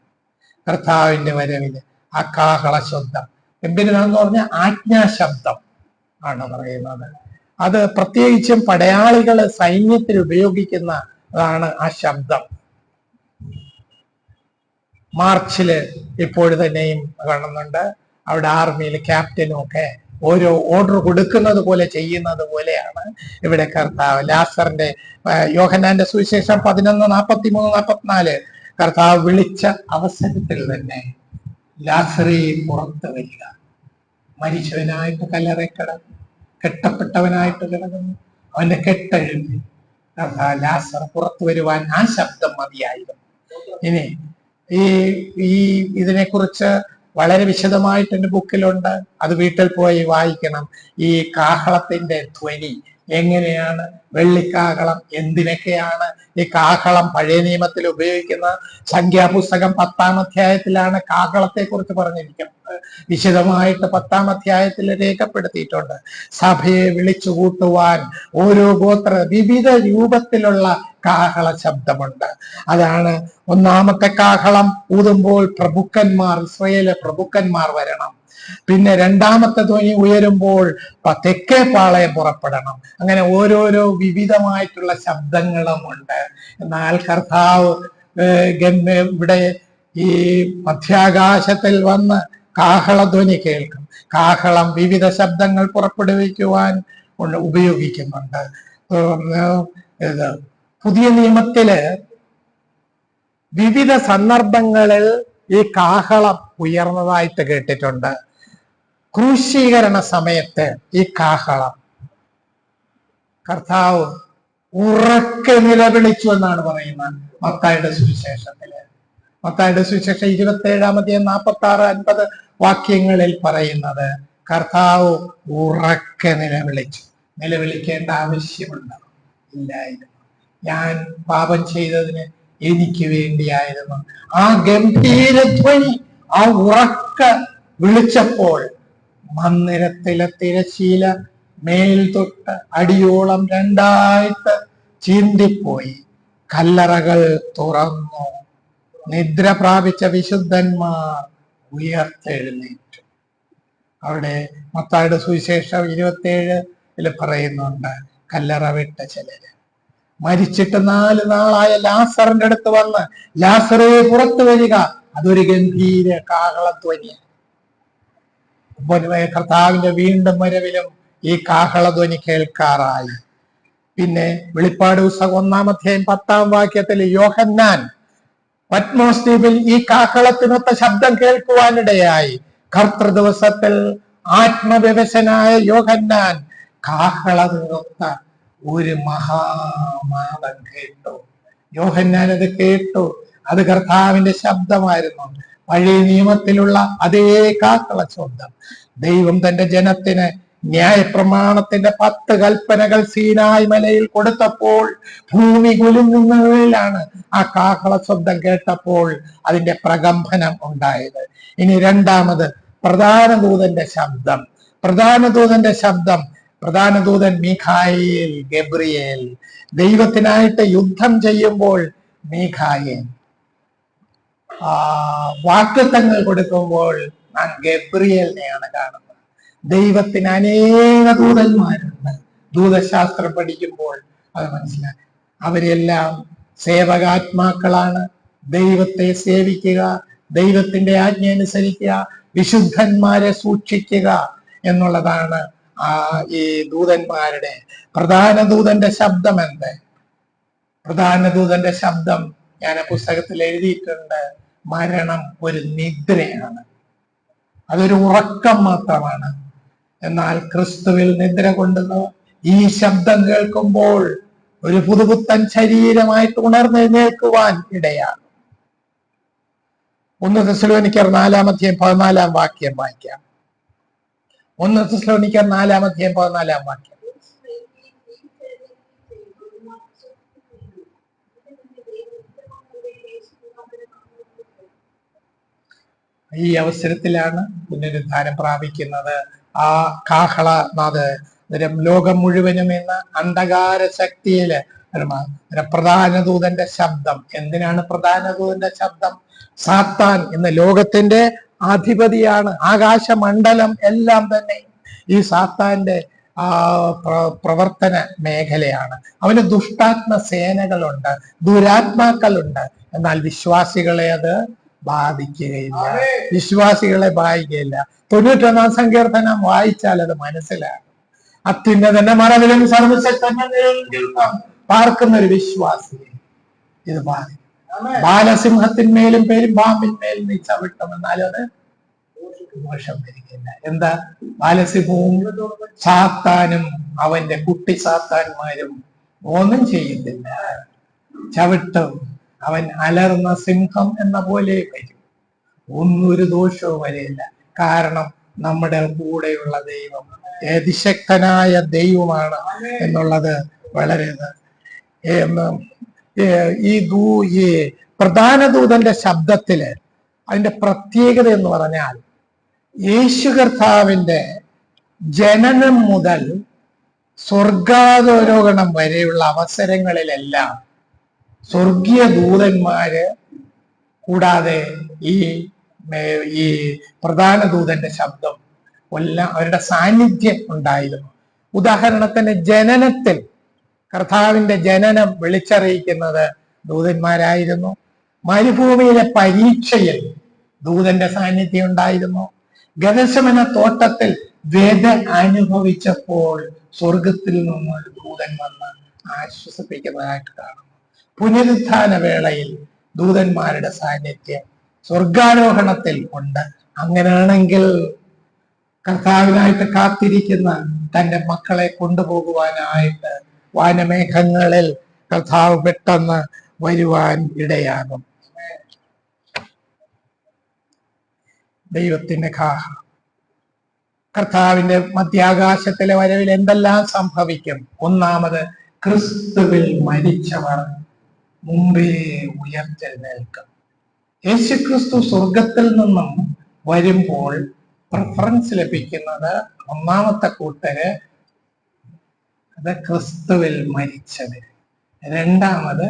കർത്താവിന്റെ വരവില് ആ കാഹള ശബ്ദം, ഗംഭീരനാഥം പറഞ്ഞ ആജ്ഞാശബ്ദം ആണ് പറയുന്നത്. അത് പ്രത്യേകിച്ചും പടയാളികള് സൈന്യത്തിൽ ഉപയോഗിക്കുന്നതാണ് ആ ശബ്ദം. മാർച്ചില് ഇപ്പോൾ തന്നെയും കാണുന്നുണ്ട്, അവിടെ ആർമിയിൽ ക്യാപ്റ്റനും ഒക്കെ ഓരോ ഓർഡർ കൊടുക്കുന്നത് പോലെ ചെയ്യുന്നത് പോലെയാണ് ഇവിടെ കർത്താവ്. ലാസറിന്റെ യോഹന്നാന്റെ സുവിശേഷം 11:43-44 കർത്താവ് വിളിച്ച അവസരത്തിൽ തന്നെ ലാസറേ പുറത്ത് വരിക, മരിച്ചവനായിട്ട് കല്ലറക്കിടന്നു, കെട്ടപ്പെട്ടവനായിട്ട് കിടന്നു, അവന്റെ കെട്ടെഴുതി. കർത്താവ് ലാസർ പുറത്തു വരുവാൻ ആ ശബ്ദം മതിയായിരുന്നു. ഇനി ഇതിനെക്കുറിച്ച് വളരെ വിശദമായിട്ട് എൻ്റെ ബുക്കിലുണ്ട്, അത് വീട്ടിൽ പോയി വായിക്കണം. ഈ കാഹളത്തിന്റെ ധ്വനി എങ്ങനെയാണ്, വെള്ളിക്കാഹളം എന്തിനൊക്കെയാണ് ഈ കാഹളം പഴയ നിയമത്തിൽ ഉപയോഗിക്കുന്ന? സംഖ്യാപുസ്തകം 10-ാം അധ്യായത്തിലാണ് കാഹളത്തെ കുറിച്ച് പറഞ്ഞിരിക്കുന്നത്. വിശദമായിട്ട് 10-ാം അധ്യായത്തിൽ രേഖപ്പെടുത്തിയിട്ടുണ്ട്. സഭയെ വിളിച്ചു കൂട്ടുവാൻ ഓരോ ഗോത്ര വിവിധ രൂപത്തിലുള്ള കാഹള ശബ്ദമുണ്ട്. അതാണ് ഒന്നാമത്തെ കാഹളം ഊതുമ്പോൾ പ്രഭുക്കന്മാർ, ഇസ്രായേലിലെ പ്രഭുക്കന്മാർ വരണം. പിന്നെ രണ്ടാമത്തെ ധ്വനി ഉയരുമ്പോൾ തെക്കേ പാളയം പുറപ്പെടണം. അങ്ങനെ ഓരോരോ വിവിധമായിട്ടുള്ള ശബ്ദങ്ങളും ഉണ്ട്. എന്നാൽ കർത്താവ് ഇവിടെ ഈ മധ്യാകാശത്തിൽ വന്ന് കാഹളധ്വനി കേൾക്കും. കാഹളം വിവിധ ശബ്ദങ്ങൾ പുറപ്പെടുവിക്കുവാൻ ഉപയോഗിക്കുന്നുണ്ട്. പുതിയ നിയമത്തില് വിവിധ സന്ദർഭങ്ങളിൽ ഈ കാഹളം ഉയർന്നതായിട്ട് കേട്ടിട്ടുണ്ട്. ക്രൂശീകരണ സമയത്ത് ഈ കാഹളം കർത്താവ് ഉറക്കെ നിലവിളിച്ചു എന്നാണ് പറയുന്നത് മത്തായിയുടെ സുവിശേഷത്തില്. മത്തായിയുടെ സുവിശേഷം 27-46-50 വാക്യങ്ങളിൽ പറയുന്നത് കർത്താവ് ഉറക്കെ നിലവിളിച്ചു. നിലവിളിക്കേണ്ട ആവശ്യമുണ്ടോ? ഇല്ലായിരുന്നു. ഞാൻ പാപം ചെയ്തതിന് എനിക്ക് വേണ്ടിയായിരുന്നു. ആ ഗംഭീരധ്വനി, ആ ഉറക്ക വിളിച്ചപ്പോൾ മന്ദിരത്തിലെ തിരശീല മേൽ തൊട്ട് അടിയോളം രണ്ടായിട്ട് ചീന്തിപ്പോയി. കല്ലറകൾ തുറന്നു. നിദ്ര പ്രാപിച്ച വിശുദ്ധന്മാർ ഉയർത്തെഴുന്നേറ്റു. അവിടെ മത്തായിയുടെ സുവിശേഷം 27 പറയുന്നുണ്ട്, കല്ലറ വിട്ട ചിലര് മരിച്ചിട്ട് 4 നാളായ ലാസറിന്റെ അടുത്ത് വന്ന്, ലാസറേ പുറത്തു വരിക. അതൊരു ഗംഭീര കാഹളധ്വനി. കർത്താവിന്റെ വീണ്ടും വരവിലും ഈ കാഹളധ്വനി കേൾക്കാറായി. പിന്നെ വെളിപ്പാട് പുസ്തകം 1-ാം അധ്യായം 10-ാം വാക്യത്തിൽ യോഹന്നാൻ പത്മോസ് ദ്വീപിൽ ഈ കാഹളത്തിനൊത്ത ശബ്ദം കേൾക്കുവാനിടയായി. കർത്തൃ ദിവസത്തിൽ ആത്മവിവശനായ യോഹന്നാൻ കാഹളത്തിനൊത്ത ഒരു മഹാനാദം കേട്ടു. യോഹന്നാൻ അത് കേട്ടു. അത് കർത്താവിന്റെ ശബ്ദമായിരുന്നു. പഴയ നിയമത്തിലുള്ള അതേ കാഹള ശബ്ദം. ദൈവം തന്റെ ജനത്തിന് ന്യായപ്രമാണത്തിന്റെ 10 കൽപ്പനകൾ സീനായ് മലയിൽ കൊടുത്തപ്പോൾ ഭൂമി കുലുങ്ങുന്നതിലാണ് ആ കാഹള ശബ്ദം കേട്ടപ്പോൾ അതിന്റെ പ്രകമ്പനം ഉണ്ടായത്. ഇനി രണ്ടാമത് പ്രധാന ദൂതന്റെ ശബ്ദം. പ്രധാന ദൂതൻ മീഖായേൽ, ഗബ്രിയേൽ. ദൈവത്തിനായിട്ട് യുദ്ധം ചെയ്യുമ്പോൾ മീഖായേൽ, വാഗ്ദത്തങ്ങൾ കൊടുക്കുമ്പോൾ നാം ഗബ്രിയേലിനെയാണ് കാണുന്നത്. ദൈവത്തിന് അനേക ദൂതന്മാരുണ്ട്. ദൂതശാസ്ത്രം പഠിക്കുമ്പോൾ അത് മനസ്സിലാക്കി. അവരെല്ലാം സേവകാത്മാക്കളാണ്. ദൈവത്തെ സേവിക്കുക, ദൈവത്തിന്റെ ആജ്ഞ അനുസരിക്കുക, വിശുദ്ധന്മാരെ സൂക്ഷിക്കുക എന്നുള്ളതാണ് ഈ ദൂതന്മാരുടെ പ്രധാന ദൂതന്റെ ശബ്ദം. എന്ത് പ്രധാന ദൂതന്റെ ശബ്ദം ഞാൻ ആ പുസ്തകത്തിൽ എഴുതിയിട്ടുണ്ട്. മരണം ഒരു നിദ്രയാണ്, അതൊരു ഉറക്കം മാത്രമാണ്. എന്നാൽ ക്രിസ്തുവിൽ നിദ്ര കൊണ്ടുന്ന ഈ ശബ്ദം കേൾക്കുമ്പോൾ ഒരു പുതുപുത്തൻ ശരീരമായിട്ട് ഉണർന്നെഴുന്നേൽക്കുവാൻ ഇടയാണ്. 1 തെസ്സലോനിക്കർ 4:14 വാക്യം വായിക്കാം. 1 തെസ്സലോനിക്കർ 4:14 വാക്യം. ഈ അവസരത്തിലാണ് പുനരുദ്ധാനം പ്രാപിക്കുന്നത്. ആ കാഹളനാദ് ലോകം മുഴുവനും എന്ന അന്ധകാര ശക്തിയില് പ്രധാന ദൂതന്റെ ശബ്ദം. എന്തിനാണ് പ്രധാന ദൂതന്റെ ശബ്ദം? സാത്താൻ എന്ന ലോകത്തിന്റെ അധിപതിയാണ്. ആകാശമണ്ഡലം എല്ലാം തന്നെ ഈ സാത്താന്റെ പ്രവർത്തന മേഖലയാണ്. അവന് ദുഷ്ടാത്മ സേനകളുണ്ട്, ദുരാത്മാക്കളുണ്ട്. എന്നാൽ വിശ്വാസികളെ അത് ബാധിക്കുകയില്ല, വിശ്വാസികളെ ബാധിക്കുകയില്ല. 91 സങ്കീർത്തനം വായിച്ചാൽ അത് മനസ്സിലാകും. അത്യുന്നതന്റെ മറവിലും സർവശക്തന്റെ പാർക്കുന്ന ഒരു വിശ്വാസിയെ ഇത് ബാധിക്കും. ബാലസിംഹത്തിന്മേലും പെരുമ്പാമ്പിന്മേലും നീ ചവിട്ടുമെന്നാലും അത് ദോഷം വരികയില്ല. എന്താ? ബാലസിംഹവും സാത്താനും അവന്റെ കുട്ടി സാത്താന്മാരും ഒന്നും ചെയ്യത്തില്ല, ചവിട്ടും. അവൻ അലർന്ന സിംഹം എന്ന പോലെ വരും, ഒന്നൊരു ദോഷവും വരില്ല. കാരണം നമ്മുടെ കൂടെയുള്ള ദൈവം അതിശക്തനായ ദൈവമാണ് എന്നുള്ളത് വളരെ ഈ പ്രധാന ദൂതന്റെ ശബ്ദത്തില് അതിന്റെ പ്രത്യേകത എന്ന് പറഞ്ഞാൽ യേശു കർത്താവിന്റെ ജനനം മുതൽ സ്വർഗാരോഹണം വരെയുള്ള അവസരങ്ങളിലെല്ലാം സ്വർഗീയ ദൂതന്മാര് കൂടാതെ ഈ പ്രധാന ദൂതന്റെ ശബ്ദം എല്ലാം അവരുടെ സാന്നിധ്യം ഉണ്ടായിരുന്നു. ഉദാഹരണത്തിന് ജനനത്തിൽ കർത്താവിന്റെ ജനനം വിളിച്ചറിയിക്കുന്നത് ദൂതന്മാരായിരുന്നു. മരുഭൂമിയിലെ പരീക്ഷയിൽ ദൂതന്റെ സാന്നിധ്യം ഉണ്ടായിരുന്നു. ഗദശമന തോട്ടത്തിൽ വേദ അനുഭവിച്ചപ്പോൾ സ്വർഗത്തിൽ നിന്ന് ദൂതൻ വന്ന് ആശ്വസിപ്പിക്കുന്നതായിട്ട് കാണുന്നു. പുനരുത്ഥാന വേളയിൽ ദൂതന്മാരുടെ സാന്നിധ്യം സ്വർഗാരോഹണത്തിൽ ഉണ്ട്. അങ്ങനെയാണെങ്കിൽ കർത്താവിനായിട്ട് കാത്തിരിക്കുന്ന തന്റെ മക്കളെ കൊണ്ടുപോകുവാനായിട്ട് വാനമേഘങ്ങളിൽ കർത്താവ് പെട്ടെന്ന് വരുവാൻ ഇടയാകും. ദൈവത്തിന്റെ കർത്താവിന്റെ മധ്യാകാശത്തിലെ വരവിൽ എന്തെല്ലാം സംഭവിക്കും? ഒന്നാമത്, ക്രിസ്തുവിൽ മരിച്ചവർ മുമ്പേ ഉയർത്തെഴുന്നേൽക്കും. യേശുക്രിസ്തു സ്വർഗത്തിൽ നിന്നും വരുമ്പോൾ പ്രിഫറൻസ് ലഭിക്കുന്നത് ഒന്നാമത്തെ കൂട്ടര് അത് ക്രിസ്തുവിൽ മരിച്ചവര്, രണ്ടാമത്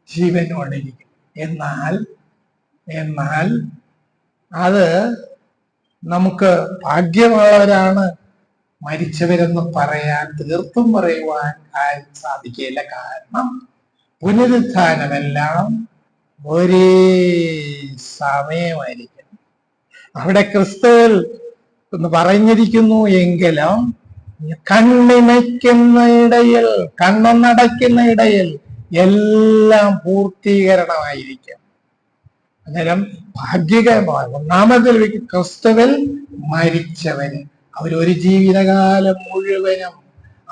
ജീവനോടിരിക്കും. എന്നാൽ അത് നമുക്ക് ഭാഗ്യമുള്ളവരാണ് മരിച്ചവരെന്ന് തീർത്തും പറയുവാൻ സാധിക്കില്ല. കാരണം പുനരുത്ഥാനമെല്ലാം ഒരേ സമയമായിരിക്കും. അവിടെ ക്രിസ്തുവിൽ എന്ന് പറഞ്ഞിരിക്കുന്നു എങ്കിലും കണ്ണിമയ്ക്കുന്ന ഇടയിൽ, കണ്ണൊന്നടയ്ക്കുന്ന ഇടയിൽ എല്ലാം പൂർത്തീകരണമായിരിക്കും. അന്നേരം ഭാഗ്യകരമായ ഒന്നാമതിൽ ക്രിസ്തുവിൽ മരിച്ചവര് അവരൊരു ജീവിതകാലം മുഴുവനും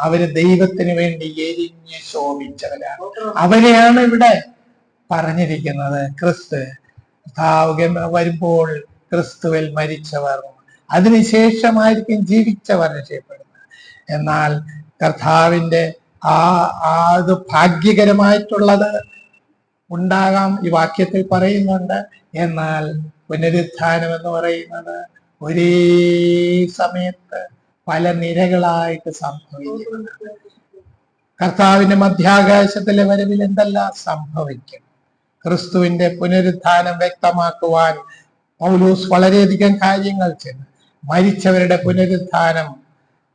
അവര് ദൈവത്തിന് വേണ്ടി എരിഞ്ഞ് ശോഭിച്ചവരാണ്. അവരെയാണ് ഇവിടെ പറഞ്ഞിരിക്കുന്നത്. വരുമ്പോൾ ക്രിസ്തുവിൽ മരിച്ചവർ, അതിനുശേഷമായിരിക്കും ജീവിച്ചവർ രക്ഷപ്പെടുന്നത്. എന്നാൽ കർത്താവിന്റെ അത് ഭാഗ്യകരമായിട്ടുള്ളത് ഉണ്ടാകാം, ഈ വാക്യത്തിൽ പറയുന്നുണ്ട്. എന്നാൽ പുനരുത്ഥാനം എന്ന് പറയുന്നത് ഒരേ സമയത്ത് പല നിരകളായിട്ട് സംഭവിക്കുന്നത്. കർത്താവിന്റെ മധ്യാകാശത്തിലെ വരവിൽ എന്തെല്ലാം സംഭവിക്കും? ക്രിസ്തുവിന്റെ പുനരുത്ഥാനം വ്യക്തമാക്കുവാൻ പൗലോസ് വളരെയധികം കാര്യങ്ങൾ ചെയ്തു. മരിച്ചവരുടെ പുനരുത്ഥാനം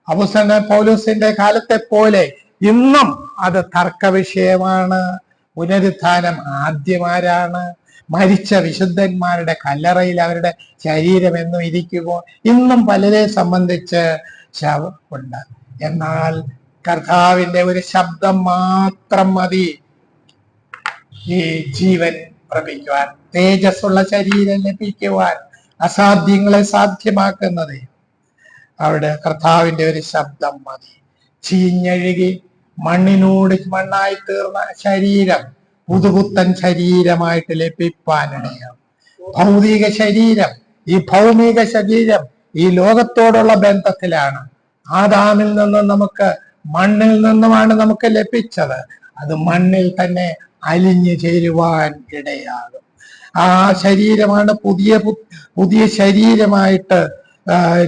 അപ്പോസ്തലനായ പൗലോസിന്റെ കാലത്തെ പോലെ ഇന്നും അത് തർക്ക വിഷയമാണ്. പുനരുത്ഥാനം ആദ്യമാരാണ്, മരിച്ച വിശുദ്ധന്മാരുടെ കല്ലറയിൽ അവരുടെ ശരീരം എന്നും ഇരിക്കുമോ? ഇന്നും പലരെ സംബന്ധിച്ച് ശവമുണ്ട്. എന്നാൽ കർത്താവിന്റെ ഒരു ശബ്ദം മാത്രം മതി ഈ ജീവൻ പ്രാപിക്കുവാൻ, തേജസ്സുള്ള ശരീരം ലഭിക്കുവാൻ, അസാധ്യങ്ങളെ സാധ്യമാക്കുന്നത്. അവിടെ കർത്താവിന്റെ ഒരു ശബ്ദം മതി. ചീഞ്ഞഴുകി മണ്ണിനോട് മണ്ണായി തീർന്ന ശരീരം പുതുപുത്തൻ ശരീരമായിട്ട് ലഭിപ്പാനിടയാവും. ഭൗതിക ശരീരം, ഈ ഭൗമിക ശരീരം ഈ ലോകത്തോടുള്ള ബന്ധത്തിലാണ്. ആദാമിൽ നിന്ന് നമുക്ക് മണ്ണിൽ നിന്നുമാണ് നമുക്ക് ലഭിച്ചത്. അത് മണ്ണിൽ തന്നെ അലിഞ്ഞു ചേരുവാൻ ഇടയാകും. ആ ശരീരമാണ് പുതിയ ശരീരമായിട്ട്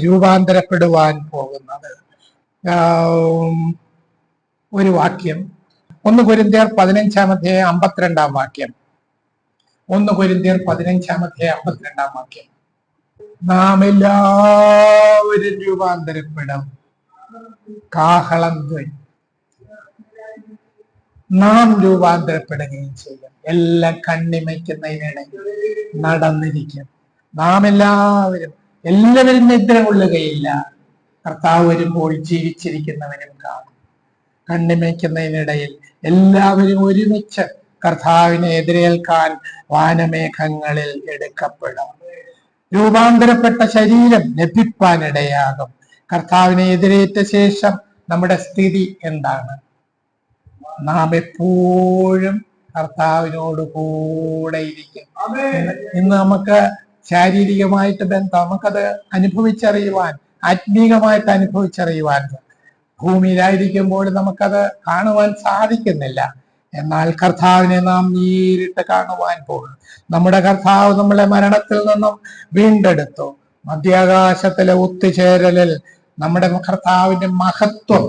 രൂപാന്തരപ്പെടുവാൻ പോകുന്നത്. ഒരു വാക്യം 1 കൊരിന്ത്യർ 15-52 വാക്യം. 1 കൊരിന്ത്യർ 15-52 വാക്യം. നാം എല്ലാവരും രൂപാന്തരപ്പെടും. കാഹളം ധ്വനി. നാം രൂപാന്തരപ്പെടുകയും ചെയ്യും. എല്ലാം കണ്ണിമയ്ക്കുന്നതിനിടയിൽ നടന്നിരിക്കും. നാം എല്ലാവരും നിദ്ര കൊള്ളുകയില്ല. കർത്താവ് വരുമ്പോൾ ജീവിച്ചിരിക്കുന്നവനും കാണും. കണ്ണിമയ്ക്കുന്നതിനിടയിൽ എല്ലാവരും ഒരുമിച്ച് കർത്താവിനെ എതിരേൽക്കാൻ വാനമേഘങ്ങളിൽ എടുക്കപ്പെടും. രൂപാന്തരപ്പെട്ട ശരീരം ലഭിപ്പാനിടയാകും. കർത്താവിനെ എതിരേറ്റ ശേഷം നമ്മുടെ സ്ഥിതി എന്താണ്? നാം എപ്പോഴും കർത്താവിനോട് കൂടെ ഇരിക്കും. ഇന്ന് നമുക്ക് ശാരീരികമായിട്ട് ബന്ധം, നമുക്കത് അനുഭവിച്ചറിയുവാൻ, ആത്മീകമായിട്ട് അനുഭവിച്ചറിയുവാൻ ഭൂമിയിലായിരിക്കുമ്പോൾ നമുക്കത് കാണുവാൻ സാധിക്കുന്നില്ല. എന്നാൽ കർത്താവിനെ നാം നേരിട്ട് കാണുവാൻ പോകും. നമ്മുടെ കർത്താവ് നമ്മളെ മരണത്തിൽ നിന്നും വീണ്ടെടുത്തു. മധ്യാകാശത്തിലെ ഒത്തുചേരലിൽ നമ്മുടെ കർത്താവിന്റെ മഹത്വം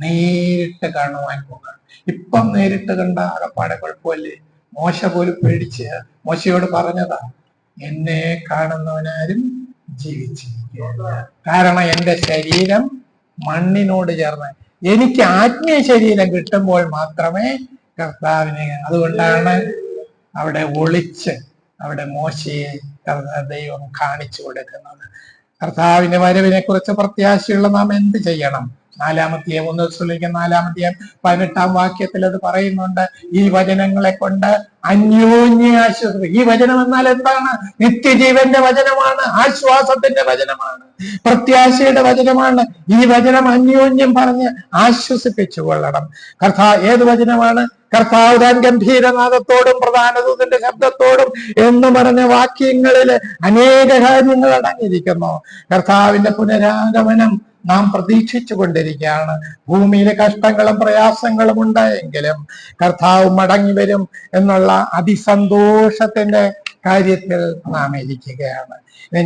നേരിട്ട് കാണുവാൻ പോകും. ഇപ്പം നേരിട്ട് കണ്ട അകപ്പാടെ കുഴപ്പമില്ലേ? മോശ പോലും പേടിച്ച് മോശയോട് പറഞ്ഞതാ, എന്നെ കാണുന്നവനാരും ജീവിച്ചിരിക്കുക. കാരണം എന്റെ ശരീരം മണ്ണിനോട് ചേർന്ന്, എനിക്ക് ആത്മീയ ശരീരം കിട്ടുമ്പോൾ മാത്രമേ കർത്താവിനെ. അതുകൊണ്ടാണ് അവിടെ ഒളിച്ച് അവിടെ മോശയെ ദൈവം കാണിച്ചു കൊടുക്കുന്നത്. കർത്താവിന്റെ വരവിനെ കുറിച്ച് പ്രത്യാശയുള്ള നാം എന്ത് ചെയ്യണം? 4-4 വാക്യത്തിൽ അത് പറയുന്നുണ്ട്. ഈ വചനങ്ങളെ കൊണ്ട് അന്യോന്യ ആശ്വാസം. ഈ വചനം എന്നാൽ എന്താണ്? നിത്യജീവന്റെ വചനമാണ്, ആശ്വാസത്തിന്റെ വചനമാണ്, പ്രത്യാശയുടെ വചനമാണ്. ഈ വചനം അന്യോന്യം പറഞ്ഞ് ആശ്വസിപ്പിച്ചു കൊള്ളണം. ഏത് വചനമാണ്? കർത്താവ് താൻ ഗംഭീരനാദത്തോടും പ്രധാന ദൂതന്റെ ശബ്ദത്തോടും എന്ന് പറഞ്ഞ വാക്യങ്ങളിൽ അനേക കാര്യങ്ങൾ അടങ്ങിയിരിക്കുന്നു. കർത്താവിന്റെ പുനരാഗമനം നാം പ്രതീക്ഷിച്ചു കൊണ്ടിരിക്കുകയാണ്. ഭൂമിയിലെ കഷ്ടങ്ങളും പ്രയാസങ്ങളും ഉണ്ടായെങ്കിലും കർത്താവ് മടങ്ങി വരും എന്നുള്ള അതിസന്തോഷത്തിന്റെ കാര്യത്തിൽ നാം ഇരിക്കുകയാണ്.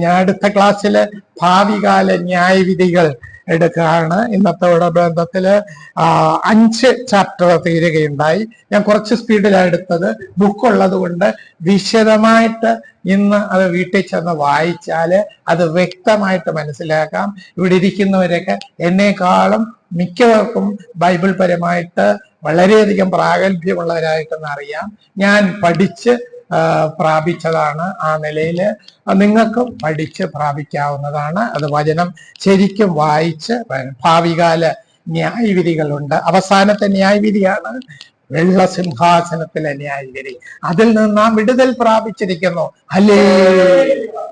ഞാൻ അടുത്ത ക്ലാസ്സില് ഭാവികാല ന്യായവിധികൾ എടുക്കുകയാണ്. ഇന്നത്തോടെ ബന്ധത്തില് 5 ചാപ്റ്റർ തീരുകയുണ്ടായി. ഞാൻ കുറച്ച് സ്പീഡിലാണ് എടുത്തത്. ബുക്കുള്ളത് കൊണ്ട് വിശദമായിട്ട് ഇന്ന് അത് വീട്ടിൽ ചെന്ന് വായിച്ചാല് അത് വ്യക്തമായിട്ട് മനസ്സിലാക്കാം. ഇവിടെ ഇരിക്കുന്നവരൊക്കെ എന്നെക്കാളും മിക്കവർക്കും ബൈബിൾ പരമായിട്ട് വളരെയധികം പ്രാഗൽഭ്യമുള്ളവരായിട്ടെന്ന് അറിയാം. ഞാൻ പഠിച്ച് പ്രാപിച്ചതാണ്. ആ നിലയിൽ നിങ്ങൾക്കും പഠിച്ച് പ്രാപിക്കാവുന്നതാണ്. അത് വചനം ശരിക്കും വായിച്ച് ഭാവികാല ന്യായവിധികളുണ്ട്. അവസാനത്തെ ന്യായവിധിയാണ് വെള്ള സിംഹാസനത്തിലെ ന്യായവിധി. അതിൽ നിന്ന് നാം വിടുതൽ പ്രാപിച്ചിരിക്കുന്നു. ഹല്ലേലൂയ.